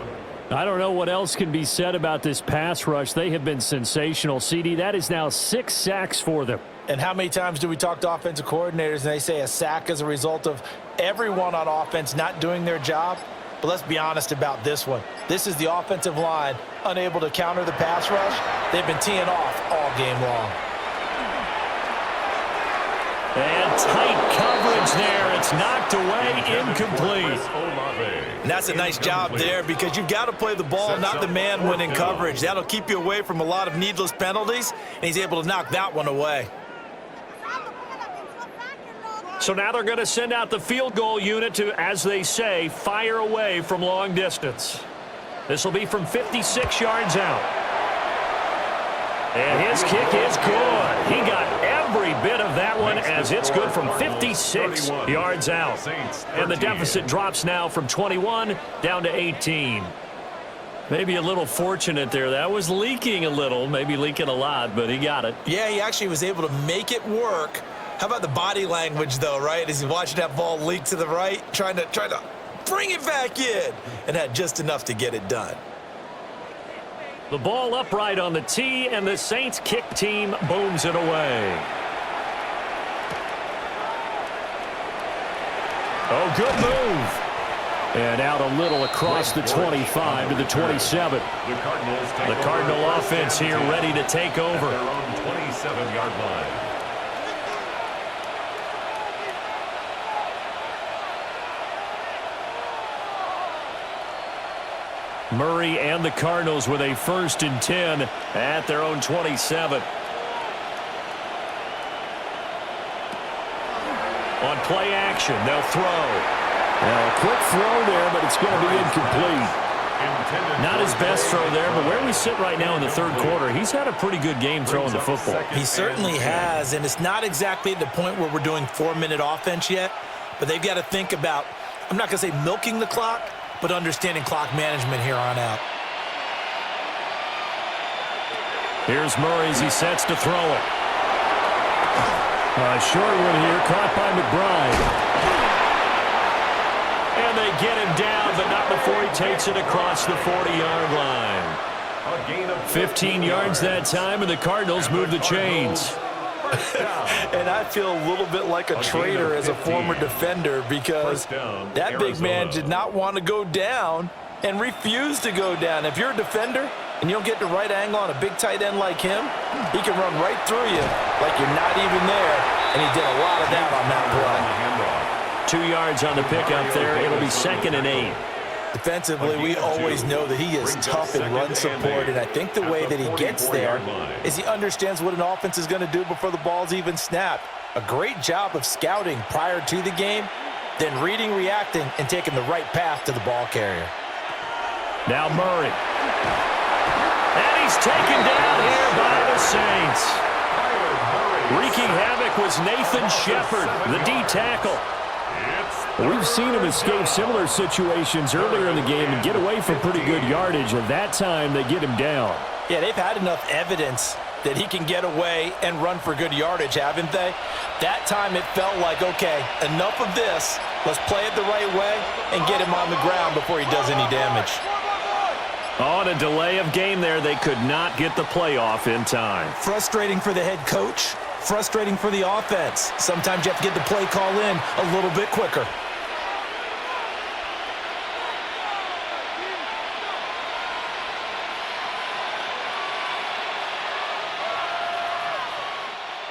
I don't know what else can be said about this pass rush. They have been sensational. CD, that is now 6 sacks for them. And how many times do we talk to offensive coordinators and they say a sack is a result of everyone on offense not doing their job? But let's be honest about this one. This is the offensive line unable to counter the pass rush. They've been teeing off all game long. And tight coverage there. It's knocked away, incomplete. And that's a nice job there because you've got to play the ball, not the man when in coverage. That'll keep you away from a lot of needless penalties, and he's able to knock that one away. So now they're going to send out the field goal unit to, as they say, fire away from long distance. This will be from 56 yards out. And his kick is good. He got every bit of that one as it's good from 56 yards out. And the deficit drops now from 21 down to 18. Maybe a little fortunate there. That was leaking a little, maybe leaking a lot, but he got it. Yeah, he actually was able to make it work. How about the body language, though, right? As he's watching that ball leak to the right, trying to bring it back in, and had just enough to get it done. The ball upright on the tee, and the Saints kick team booms it away. Oh, good move. And out a little across the 25 to the 27. The Cardinal offense here ready to take over. Their own 27-yard line. Murray and the Cardinals with a 1st and 10 at their own 27. On play action, they'll throw. Now, a quick throw there, but it's going to be incomplete. Not his best throw there, but where we sit right now in the 3rd quarter, he's had a pretty good game throwing the football. He certainly has, and it's not exactly at the point where we're doing 4-minute offense yet, but they've got to think about, I'm not going to say milking the clock, but understanding clock management here on out. Here's Murray as he sets to throw it. A short one here, caught by McBride. And they get him down, but not before he takes it across the 40-yard line. 15 yards that time, and the Cardinals move the chains. And I feel a little bit like a traitor as a former defender because that big man did not want to go down and refused to go down. If you're a defender and you don't get the right angle on a big tight end like him, he can run right through you like you're not even there, and he did a lot of that on that play. 2 yards on the pickup there. It'll be 2nd and 8. Defensively, we always know that he is tough in run support, and I think the way that he gets there is he understands what an offense is going to do before the ball's even snapped. A great job of scouting prior to the game, then reading, reacting, and taking the right path to the ball carrier. Now Murray. And he's taken down here by the Saints. Wreaking havoc was Nathan Shepard, the D tackle. We've seen him escape similar situations earlier in the game and get away from pretty good yardage, and that time they get him down. Yeah, they've had enough evidence that he can get away and run for good yardage, haven't they? That time it felt like, okay, enough of this. Let's play it the right way and get him on the ground before he does any damage. On a delay of game there, they could not get the playoff in time. Frustrating for the head coach, frustrating for the offense. Sometimes you have to get the play call in a little bit quicker.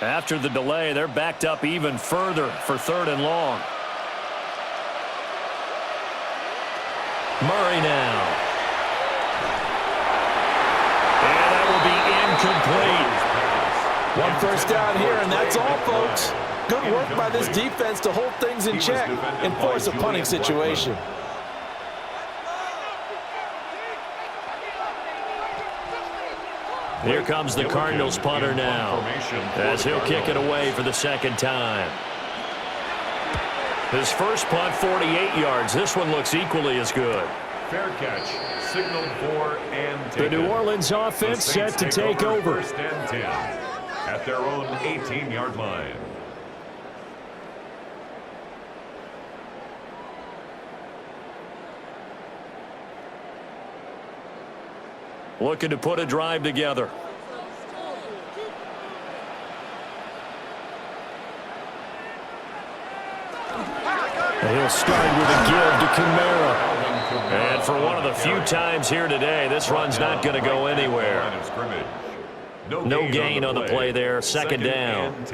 After the delay, they're backed up even further for 3rd and long. Murray now. And that will be incomplete. 1 first down here, and that's all, folks. Good work by this defense to hold things in check and force a punting situation. Here comes the Cardinals punter now, as he'll kick it away for the 2nd time. His first punt, 48 yards. This one looks equally as good. Fair catch, signaled for and taken. The New Orleans offense set to take over. 1st and 10 at their own 18-yard line. Looking to put a drive together. And he'll start with a give to Kamara. And for one of the few times here today, this run's not going to go anywhere. No gain on the play there. 2nd down.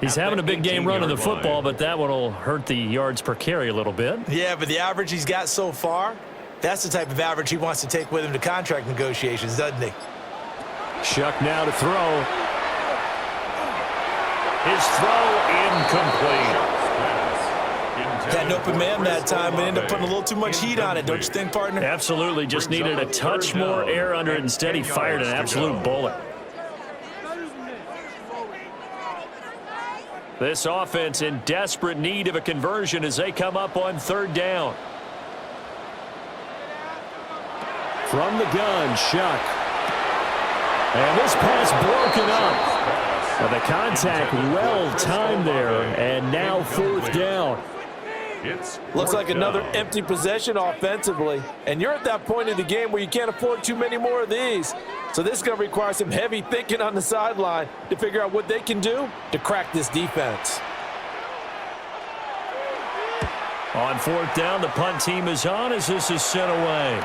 He's having a big game running the football, but that one will hurt the yards per carry a little bit. Yeah, but the average he's got so far, that's the type of average he wants to take with him to contract negotiations, doesn't he? Shuck now to throw. His throw incomplete. Had an open man that time, but ended up putting a little too much heat on it, don't you think, partner? Absolutely. Just needed a touch more air under it. Instead, he fired an absolute bullet. This offense in desperate need of a conversion as they come up on 3rd down. From the gun, Shuck. And this pass broken up. Well, the contact well-timed there, and now 4th down. Looks like another empty possession offensively, and you're at that point in the game where you can't afford too many more of these. So this is going to require some heavy thinking on the sideline to figure out what they can do to crack this defense. On fourth down, the punt team is on as this is sent away.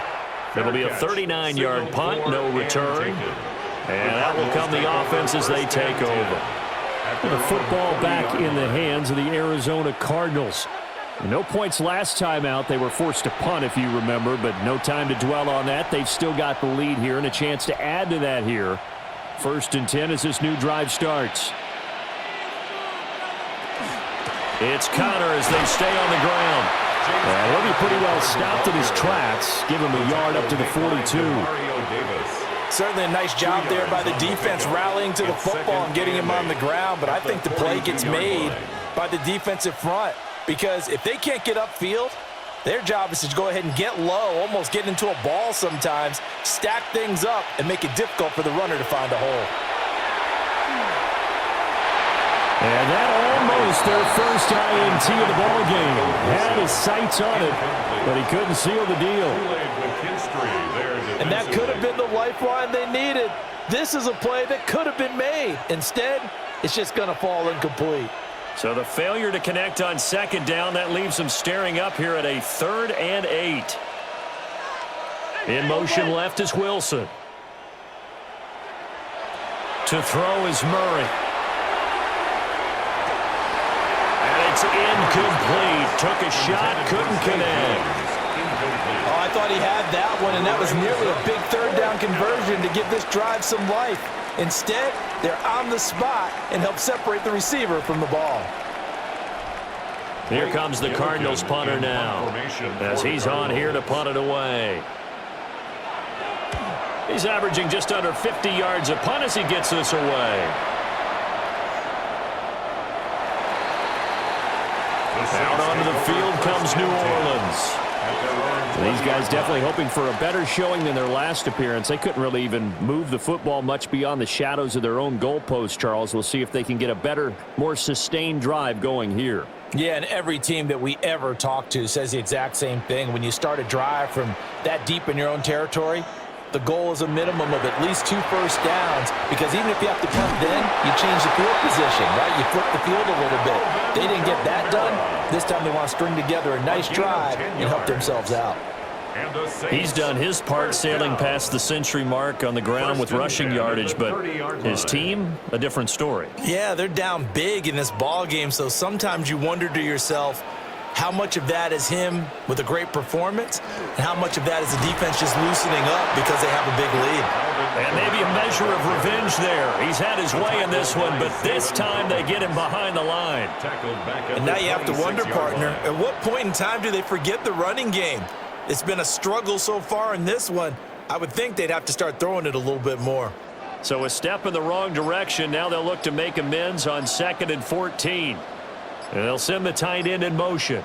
It'll be a 39-yard punt, no return. And that will come the offense as they take over. The football back in the hands of the Arizona Cardinals. No points last time out. They were forced to punt, if you remember, but no time to dwell on that. They've still got the lead here and a chance to add to that here. 1st and 10 as this new drive starts. It's Connor as they stay on the ground. And he'll be pretty well stopped in his tracks. Give him a yard up to the 42. Certainly a nice job there by the defense rallying to the football and getting him on the ground, but I think the play gets made by the defensive front because if they can't get upfield, their job is to go ahead and get low, almost get into a ball sometimes, stack things up, and make it difficult for the runner to find a hole. And that almost their first INT of the ball game. Had his sights on it, but he couldn't seal the deal. And that could have been the lifeline they needed. This is a play that could have been made. Instead, it's just going to fall incomplete. So the failure to connect on 2nd down, that leaves them staring up here at a 3rd and 8. In motion left is Wilson. To throw is Murray. And it's incomplete. Took a shot, couldn't connect. Oh, I thought he had that one, and that was nearly a big 3rd down conversion to give this drive some life. Instead, they're on the spot and help separate the receiver from the ball. Here comes the Cardinals punter now as he's on here to punt it away. He's averaging just under 50 yards a punt as he gets this away. Out onto the field comes New Orleans. These guys definitely hoping for a better showing than their last appearance. They couldn't really even move the football much beyond the shadows of their own goalpost, Charles. We'll see if they can get a better, more sustained drive going here. Yeah, and every team that we ever talk to says the exact same thing. When you start a drive from that deep in your own territory, the goal is a minimum of at least 2 first downs, because even if you have to punt then, you change the field position, right? You flip the field a little bit. They didn't get that done. This time they want to string together a nice drive and help themselves out. He's done his part sailing past the century mark on the ground with rushing yardage, but his team, a different story. Yeah, they're down big in this ball game, so sometimes you wonder to yourself, how much of that is him with a great performance, and how much of that is the defense just loosening up because they have a big lead. And maybe a measure of revenge there. He's had his way in this one, but this time they get him behind the line. And now you have to wonder, partner, at what point in time do they forget the running game? It's been a struggle so far in this one. I would think they'd have to start throwing it a little bit more. So a step in the wrong direction. Now they'll look to make amends on 2nd and 14. And they'll send the tight end in motion.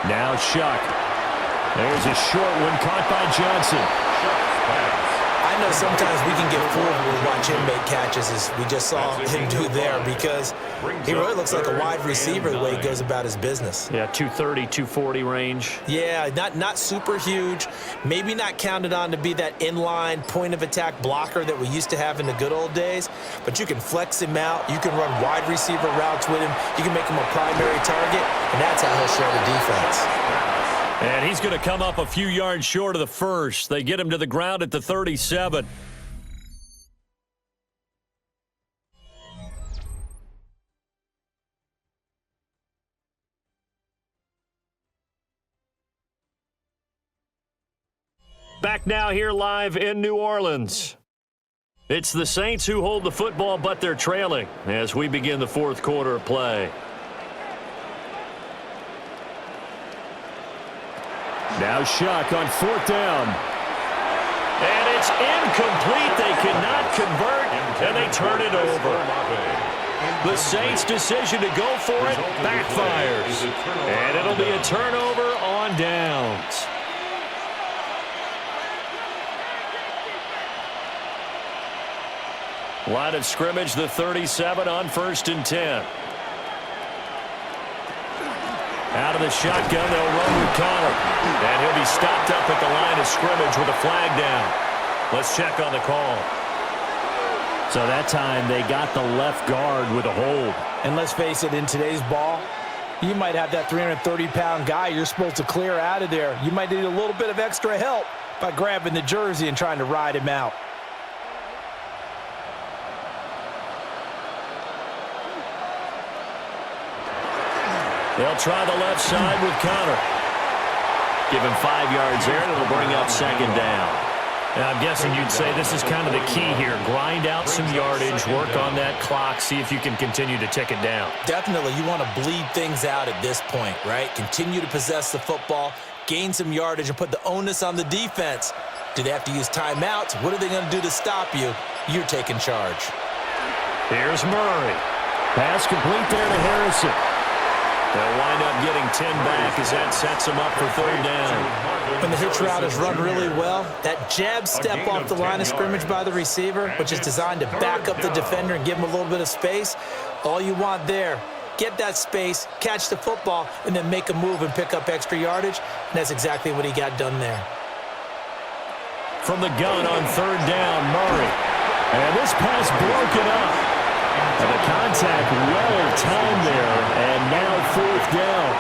Now Shuck. There's a short one caught by Johnson. I know sometimes we can get fooled when we watch him make catches, as we just saw him do there, because he really looks like a wide receiver the way he goes about his business. Yeah, 230, 240 range. Yeah, not super huge. Maybe not counted on to be that inline point-of-attack blocker that we used to have in the good old days, but you can flex him out. You can run wide receiver routes with him. You can make him a primary target, and that's how he'll show the defense. And he's going to come up a few yards short of the first. They get him to the ground at the 37. Back now here live in New Orleans. It's the Saints who hold the football, but they're trailing as we begin the fourth quarter of play. Now Shuck on fourth down. And it's incomplete. They cannot convert, and they turn it over. The Saints' decision to go for it backfires. And it'll be a turnover on downs. Line of scrimmage, the 37 on 1st and 10. Out of the shotgun, they'll run with Connor. And he'll be stopped up at the line of scrimmage with a flag down. Let's check on the call. So that time they got the left guard with a hold. And let's face it, in today's ball, You might have that 330-pound guy you're supposed to clear out of there. You might need a little bit of extra help by grabbing the jersey and trying to ride him out. They'll try the left side with Connor. Give him 5 yards there, and it'll bring up second down. And I'm guessing you'd say this is kind of the key here. Grind out some yardage, work on that clock, see if you can continue to tick it down. Definitely. You want to bleed things out at this point, right? Continue to possess the football, gain some yardage, and put the onus on the defense. Do they have to use timeouts? What are they going to do to stop you? You're taking charge. Here's Murray. Pass complete there to Harrison. They'll wind up getting 10 back as that sets them up for third down. When the hitch route is run really well, that jab step off the line of scrimmage by the receiver, which is designed to back up the defender and give him a little bit of space, all you want there, get that space, catch the football, and then make a move and pick up extra yardage, and that's exactly what he got done there. From the gun on third down, Murray. And this pass broken up. And the contact well-timed there, and now fourth down.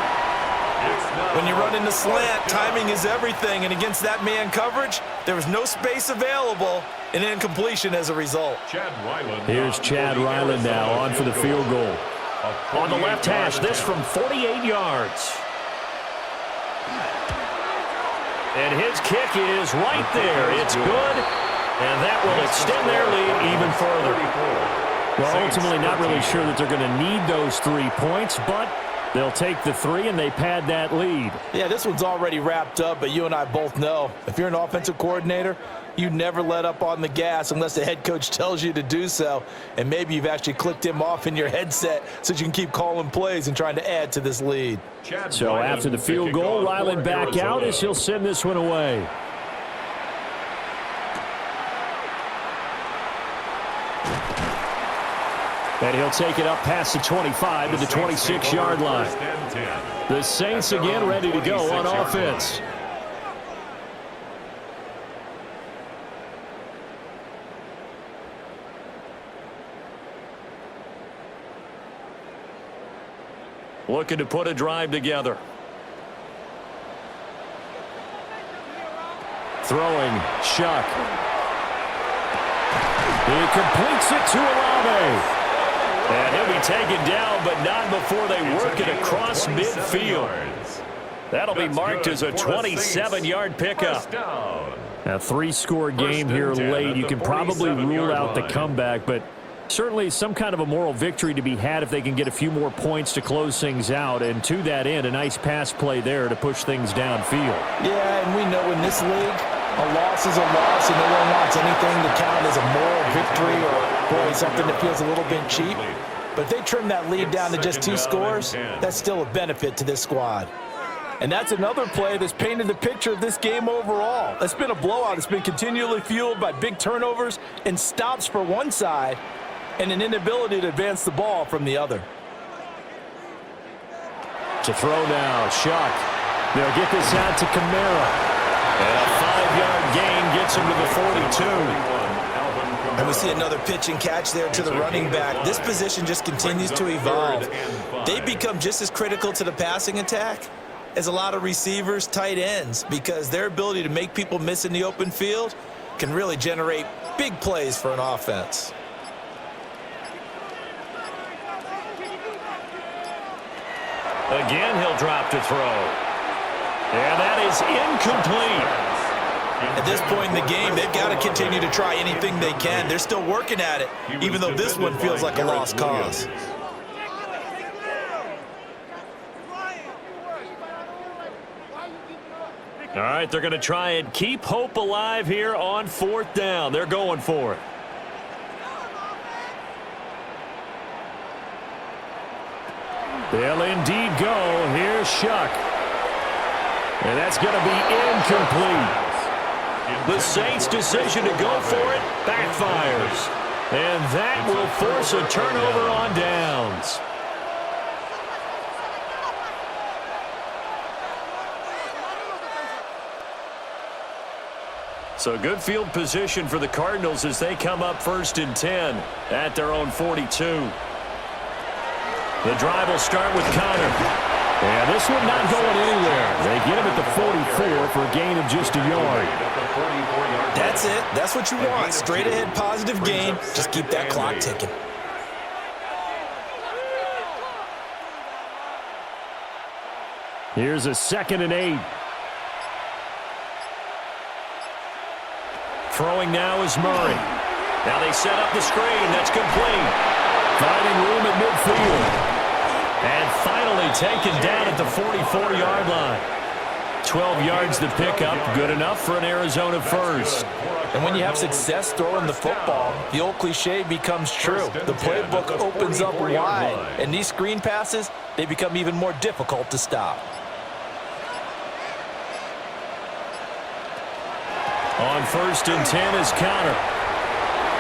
When you run in the slant, timing is everything, and against that man coverage, there was no space available, and incompletion as a result. Here's Chad Ryland now on for the field goal. On the left hash, this from 48 yards. And his kick is right there. It's good, and that will extend their lead even further. Well, ultimately not really sure that they're going to need those 3 points, but they'll take the 3 and they pad that lead. Yeah, this one's already wrapped up, but you and I both know if you're an offensive coordinator, you never let up on the gas unless the head coach tells you to do so. And maybe you've actually clicked him off in your headset so you can keep calling plays and trying to add to this lead. So after the field goal, Ryland back out as he'll send this one away. And he'll take it up past the 25 to the 26-yard line. The Saints again ready to go on offense. Looking to put a drive together. Throwing, Shuck. He completes it to Olave. And he'll be taken down, but not before they work it across midfield. That'll be marked as a 27-yard pickup. A 3-score game here late. You can probably rule out the comeback, but certainly some kind of a moral victory to be had if they can get a few more points to close things out. And to that end, a nice pass play there to push things downfield. Yeah, and we know in this league, a loss is a loss, and no one wants anything to count as a moral victory or, boy, something that feels a little bit cheap. But if they trim that lead down to just 2 scores, that's still a benefit to this squad. And that's another play that's painted the picture of this game overall. It's been a blowout. It's been continually fueled by big turnovers and stops for one side and an inability to advance the ball from the other. To throw now, Shuck. They'll get this out to Kamara. And a 5-yard gain gets him to the 42. And we see another pitch and catch there to the running back. This position just continues to evolve. They become just as critical to the passing attack as a lot of receivers, tight ends, because their ability to make people miss in the open field can really generate big plays for an offense. Again, he'll drop to throw. And that is incomplete. At this point in the game, they've got to continue to try anything they can. They're still working at it, even though this one feels like a lost cause. All right, they're going to try and keep hope alive here on fourth down. They're going for it. They'll indeed go. Here's Shuck. And that's going to be incomplete. The Saints' decision to go for it backfires. And that will force a turnover on downs. So good field position for the Cardinals as they come up 1st and 10 at their own 42. The drive will start with Connor. And this one not going anywhere. They get him at the 44 for a gain of just a yard. That's it. That's what you want. Straight ahead positive gain. Just keep that clock ticking. Here's a 2nd and 8. Throwing now is Murray. Now they set up the screen. That's complete. Finding room at midfield. And finally taken down at the 44-yard line. 12 yards to pick up. Good enough for an Arizona first. And when you have success throwing the football, the old cliche becomes true. The playbook opens up wide. And these screen passes, they become even more difficult to stop. On 1st and 10 is Connor.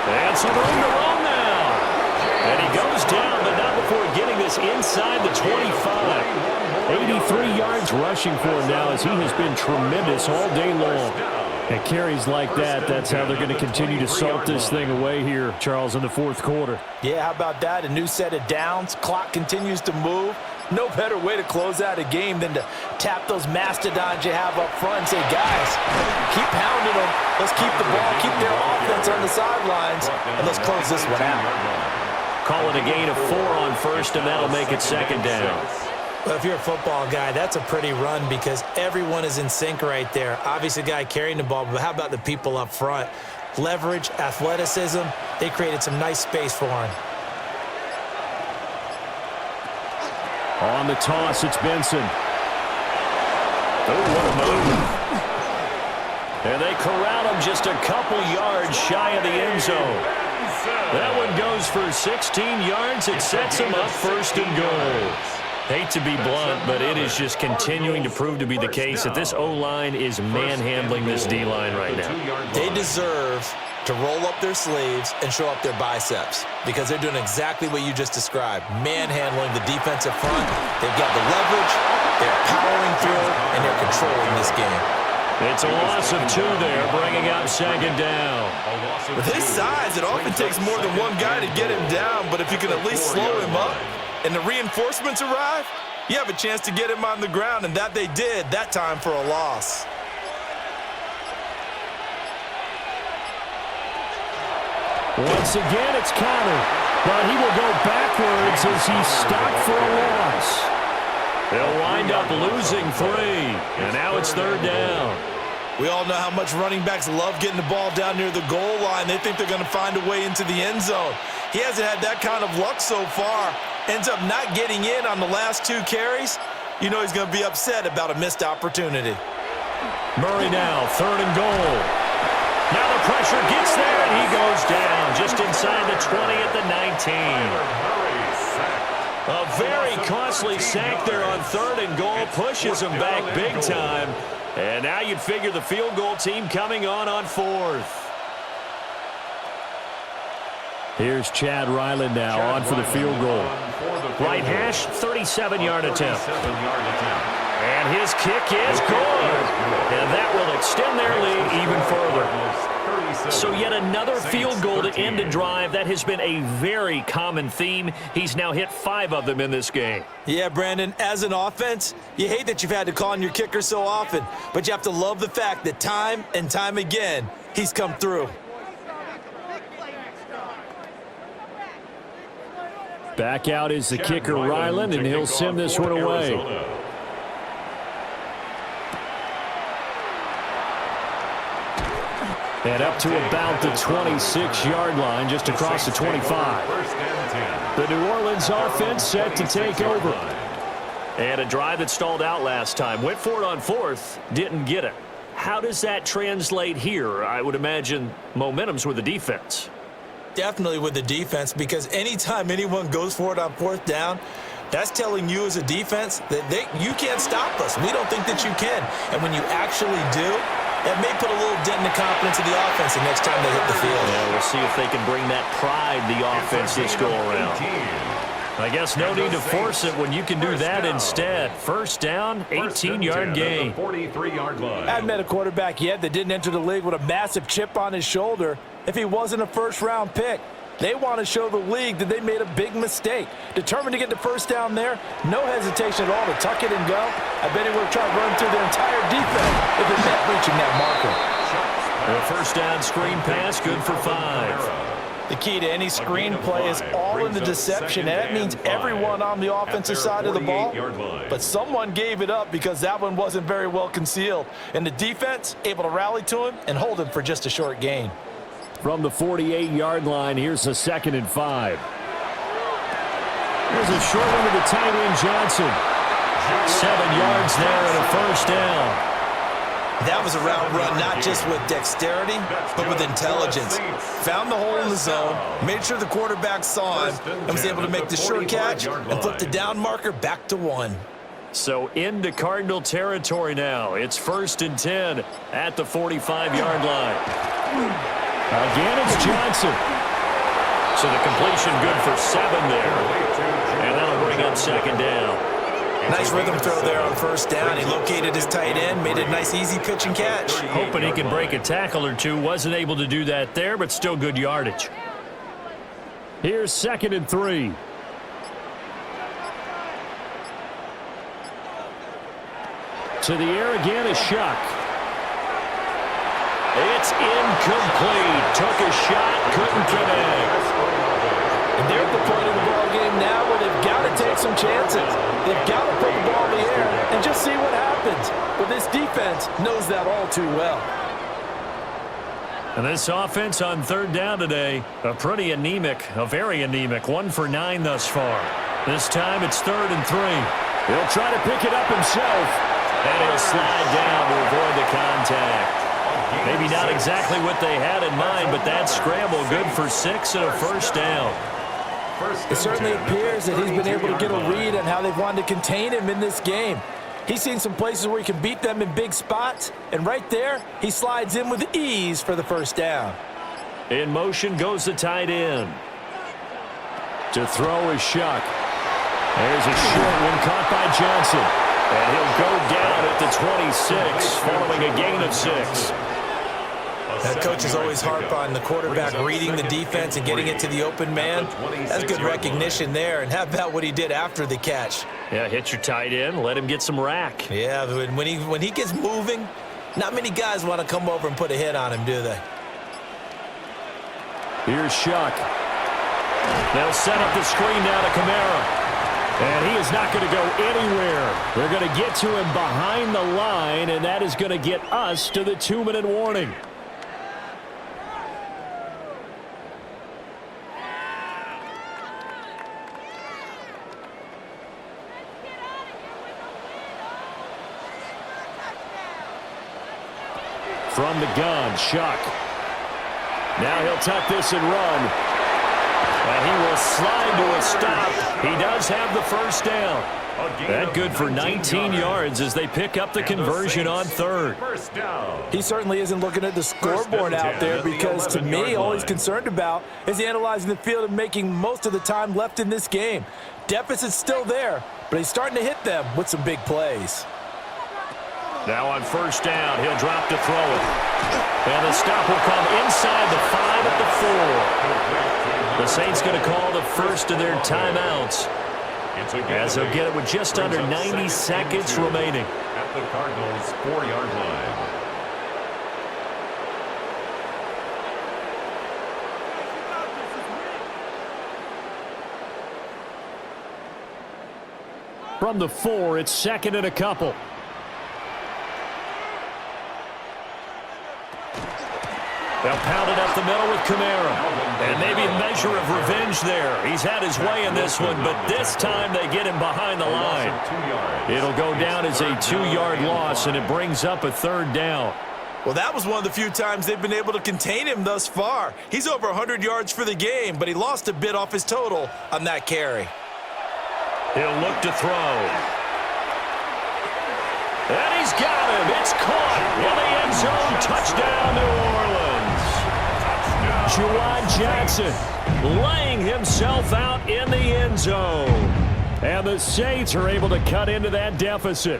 And some room to run now. And he goes down, but not before getting this inside the 25. 83 yards rushing for him now as he has been tremendous all day long. And carries like that, that's how they're going to continue to salt this thing away here, Charles, in the 4th quarter. Yeah, how about that? A new set of downs. Clock continues to move. No better way to close out a game than to tap those mastodons you have up front and say, guys, keep pounding them. Let's keep the ball, keep their offense on the sidelines, and let's close this one out. Call it a gain of 4 on 1st, and that'll make it 2nd down. Well, if you're a football guy, that's a pretty run because everyone is in sync right there. Obviously, the guy carrying the ball, but how about the people up front? Leverage, athleticism, they created some nice space for him. On the toss, it's Benson. Oh, what a move. And they corral him just a couple yards shy of the end zone. That one goes for 16 yards. It sets him up 1st and goal. Hate to be blunt, but it is just continuing to prove to be the case that this O-line is manhandling this D-line right now. They deserve to roll up their sleeves and show up their biceps because they're doing exactly what you just described, manhandling the defensive front. They've got the leverage, they're powering through, and they're controlling this game. It's a loss of 2 there, bringing up 2nd down. With his size, it often takes more than one guy to get him down, but if you can at least slow him up and the reinforcements arrive, you have a chance to get him on the ground, and that they did that time for a loss. Once again, it's Connor, but he will go backwards as he's stopped for a loss. They'll wind up losing 3, and now it's 3rd down. We all know how much running backs love getting the ball down near the goal line. They think they're going to find a way into the end zone. He hasn't had that kind of luck so far. Ends up not getting in on the last 2 carries. You know he's going to be upset about a missed opportunity. Murray now, 3rd and goal. Now the pressure gets there, and he goes down just inside the 20 at the 19. A very costly sack there on 3rd and goal. Pushes him back big time. And now you'd figure the field goal team coming on 4th. Here's Chad Ryland now on for the field goal. Right hash, 37-yard attempt. And his kick is good. And that will extend their lead even further. So yet another field goal to end a drive. That has been a very common theme. He's now hit 5 of them in this game. Yeah, Brandon, as an offense, you hate that you've had to call on your kicker so often, but you have to love the fact that time and time again, he's come through. Back out is the kicker, Ryland, and he'll send this one away. And up to about the 26-yard line, just across the 25. The New Orleans offense set to take over. And a drive that stalled out last time. Went for it on 4th, didn't get it. How does that translate here? I would imagine momentum's with the defense. Definitely with the defense, because anytime anyone goes for it on 4th down, that's telling you as a defense that you can't stop us. We don't think that you can. And when you actually do, it may put a little dent in the confidence of the offense the next time they hit the field. Yeah, we'll see if they can bring that pride the offense this go around. I guess no need to force it when you can do that instead. 1st down, 18-yard gain. I hadn't met a quarterback yet that didn't enter the league with a massive chip on his shoulder if he wasn't a first-round pick. They want to show the league that they made a big mistake. Determined to get the first down there, no hesitation at all to tuck it and go. I bet he would have tried to run through their entire defense if it meant reaching that marker. The first down screen pass, good for 5. The key to any screen play is all in the deception, and that means everyone on the offensive side of the ball. But someone gave it up because that one wasn't very well concealed. And the defense able to rally to him and hold him for just a short gain. From the 48-yard line, here's a 2nd and 5. Here's a short one to the tight end, Johnson. 7 yards there and a first down. That was a route run not just with dexterity, but with intelligence. Found the hole in the zone, made sure the quarterback saw him, and was able to make the sure catch and flip the down marker back to 1. So into Cardinal territory now. It's 1st and 10 at the 45-yard line. Again, it's Johnson. So the completion good for 7 there. And that'll bring up 2nd down. Nice rhythm throw there on first down. He located his tight end, made it a nice easy pitch and catch. Hoping he could break a tackle or two. Wasn't able to do that there, but still good yardage. Here's 2nd and 3. To the air again is Shuck. It's incomplete. Took a shot, couldn't connect. And they're at the point of the ball game now where they've got to take some chances. They've got to put the ball in the air and just see what happens. But this defense knows that all too well. And this offense on 3rd down today, a very anemic. 1 for 9 thus far. This time it's 3rd and 3. He'll try to pick it up himself. And he'll slide down to avoid the contact. Maybe not exactly what they had in mind, but that scramble good for 6 and a first down. It certainly appears that he's been able to get a read on how they've wanted to contain him in this game. He's seen some places where he can beat them in big spots, and right there, he slides in with ease for the first down. In motion goes the tight end. To throw is Shuck. There's a short one caught by Johnson. And he'll go down at the 26 following a gain of 6. That coach is always harp on the quarterback reading the defense and getting it to the open man. That's good recognition there. And how about what he did after the catch? Yeah, hit your tight end, let him get some rack. Yeah, when he gets moving, not many guys want to come over and put a hit on him, do they? Here's Shuck. They'll set up the screen now to Kamara. And he is not going to go anywhere. They're going to get to him behind the line, and that is going to get us to the 2-minute warning. From the gun, Shuck. Now he'll tuck this and run. And he will slide to a stop. He does have the first down. That good for 19 yards as they pick up the conversion on 3rd. He certainly isn't looking at the scoreboard out there because, to me, all he's concerned about is analyzing the field and making most of the time left in this game. Deficit's still there, but he's starting to hit them with some big plays. Now on first down, he'll drop to throw it. And the stop will come inside the 5 at the 4. The Saints going to call the first of their timeouts as they'll get it with just under 90 seconds remaining. At the Cardinals' 4-yard line. From the 4, it's 2nd and a couple. They'll pound it up the middle with Kamara. And maybe a measure of revenge there. He's had his way in this one, but this time they get him behind the line. It'll go down as a 2-yard loss, and it brings up a 3rd down. Well, that was one of the few times they've been able to contain him thus far. He's over 100 yards for the game, but he lost a bit off his total on that carry. He'll look to throw. And he's got him. It's caught in the end zone. Touchdown, New Orleans. Juwan Johnson laying himself out in the end zone. And the Saints are able to cut into that deficit.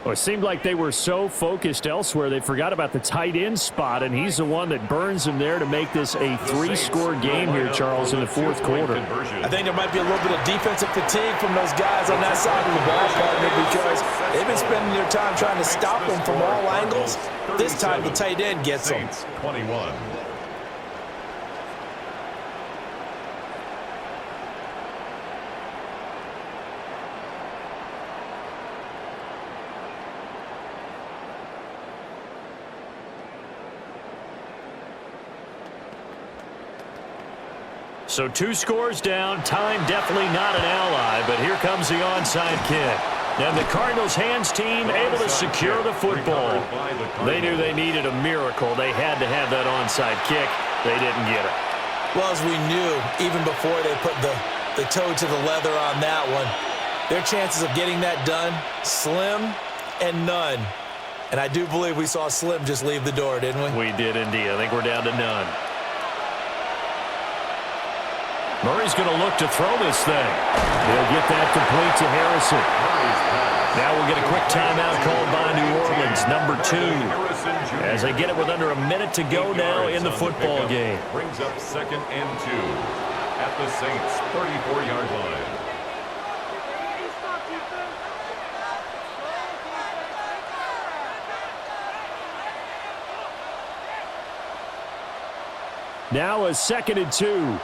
Well, it seemed like they were so focused elsewhere, they forgot about the tight end spot, and he's the one that burns them there to make this a 3-score game here, Charles, in the fourth quarter. I think there might be a little bit of defensive fatigue from those guys on that side of the ball, partner, because they've been spending their time trying to stop them from all angles. This time the tight end gets them. 21. So 2 scores down, time definitely not an ally, but here comes the onside kick. And the Cardinals hands team able to secure the football. They knew they needed a miracle. They had to have that onside kick. They didn't get it. Well, as we knew, even before they put the toe to the leather on that one, their chances of getting that done, slim and none. And I do believe we saw Slim just leave the door, didn't we? We did indeed. I think we're down to none. Murray's going to look to throw this thing. He'll get that complete to Harrison. Now we'll get a quick timeout called by New Orleans, number 2. As they get it with under a minute to go now in the football game. Brings up 2nd and 2 at the Saints' 34-yard line. Now a 2nd and 2.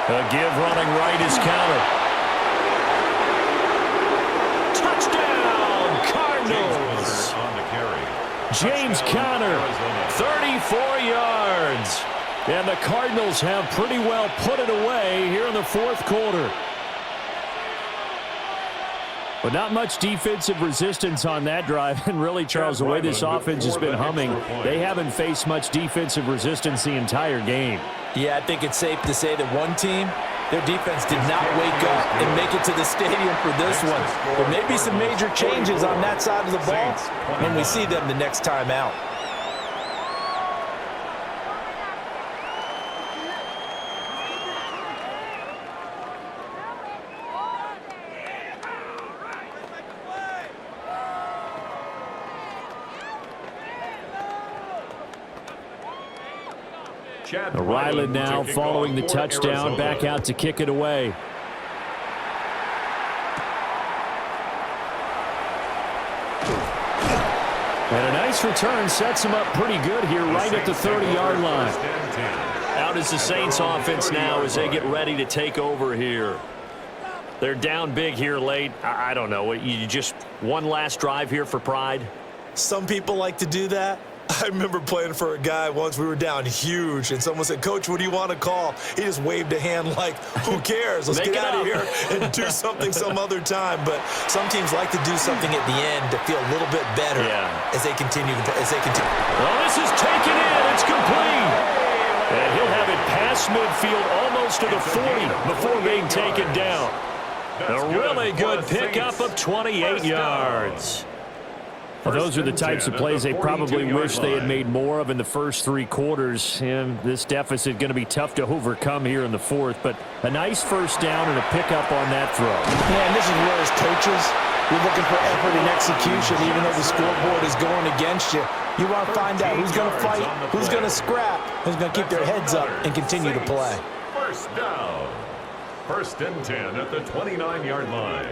A give running right is counter. Touchdown, Cardinals. On the carry. James Conner, 34 yards. And the Cardinals have pretty well put it away here in the fourth quarter. But not much defensive resistance on that drive. And really, Charles, the way this offense has been humming, they haven't faced much defensive resistance the entire game. Yeah, I think it's safe to say that one team, their defense did not wake up and make it to the stadium for this one. There may be some major changes on that side of the ball when we see them the next time out. Ryland now following the touchdown, back out to kick it away. And a nice return sets him up pretty good here right at the 30-yard line. Out is the Saints offense now as they get ready to take over here. They're down big here late. I don't know. You just one last drive here for pride? Some people like to do that. I remember playing for a guy once. We were down huge, and someone said, "Coach, what do you want to call?" He just waved a hand like, who cares? Let's get out of here and do something some other time. But some teams like to do something at the end to feel a little bit better as they continue to play. Well, this is taken in. It's complete. And he'll have it past midfield almost to the 40 before being taken down. A really good pickup of 28 yards. Well, those are the types of plays they probably wish they had made more of in the first 3 quarters. And this deficit going to be tough to overcome here in the fourth. But a nice first down and a pickup on that throw. Yeah, and this is where as coaches, you're looking for effort and execution, even though the scoreboard is going against you. You want to find out who's going to fight, who's going to scrap, who's going to keep their heads up and continue to play. First down. 1st and 10 at the 29-yard line.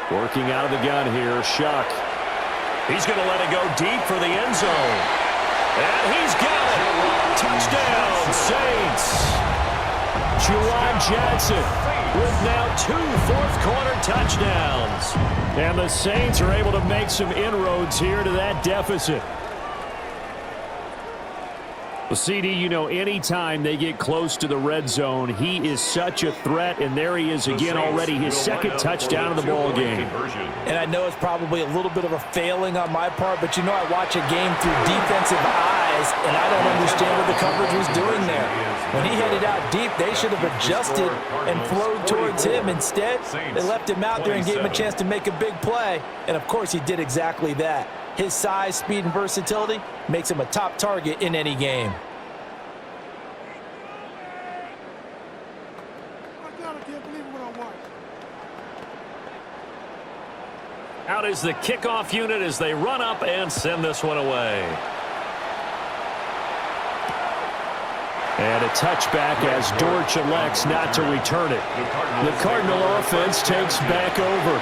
Working out of the gun here, Shuck. He's going to let it go deep for the end zone. And he's got it. Touchdown, Saints. Juwan Johnson with now 2 fourth-quarter touchdowns. And the Saints are able to make some inroads here to that deficit. Well, CD, you know, anytime they get close to the red zone, he is such a threat, and there he is again already, his second touchdown of the ball game. And I know it's probably a little bit of a failing on my part, but you know I watch a game through defensive eyes, and I don't understand what the coverage was doing there. When he headed out deep, they should have adjusted and flowed towards him. Instead, they left him out there and gave him a chance to make a big play, and of course he did exactly that. His size, speed, and versatility makes him a top target in any game. Out is the kickoff unit as they run up and send this one away. And a touchback as Dortch elects not to return it. The Cardinal offense takes back over.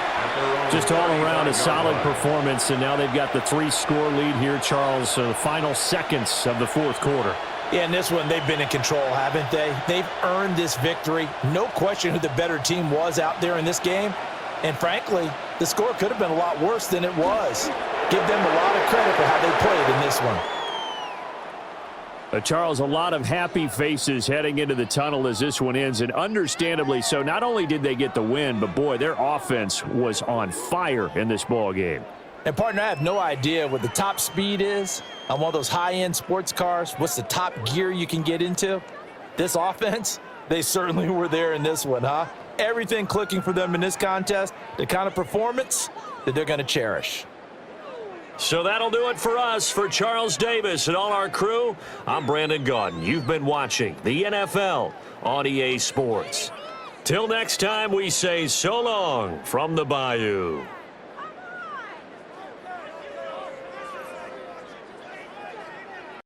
Just all around a solid performance, and now they've got the 3-score lead here, Charles, the final seconds of the fourth quarter. Yeah, in this one, they've been in control, haven't they? They've earned this victory. No question who the better team was out there in this game. And frankly, the score could have been a lot worse than it was. Give them a lot of credit for how they played in this one. Charles, a lot of happy faces heading into the tunnel as this one ends, and understandably so. Not only did they get the win, but boy, their offense was on fire in this ball game. And partner, I have no idea what the top speed is on one of those high-end sports cars. What's the top gear you can get into? This offense, they certainly were there in this one, huh? Everything clicking for them in this contest, the kind of performance that they're going to cherish. So that'll do it for us. For Charles Davis and all our crew, I'm Brandon Gaudin. You've been watching the NFL on EA Sports. Till next time, we say so long from the Bayou.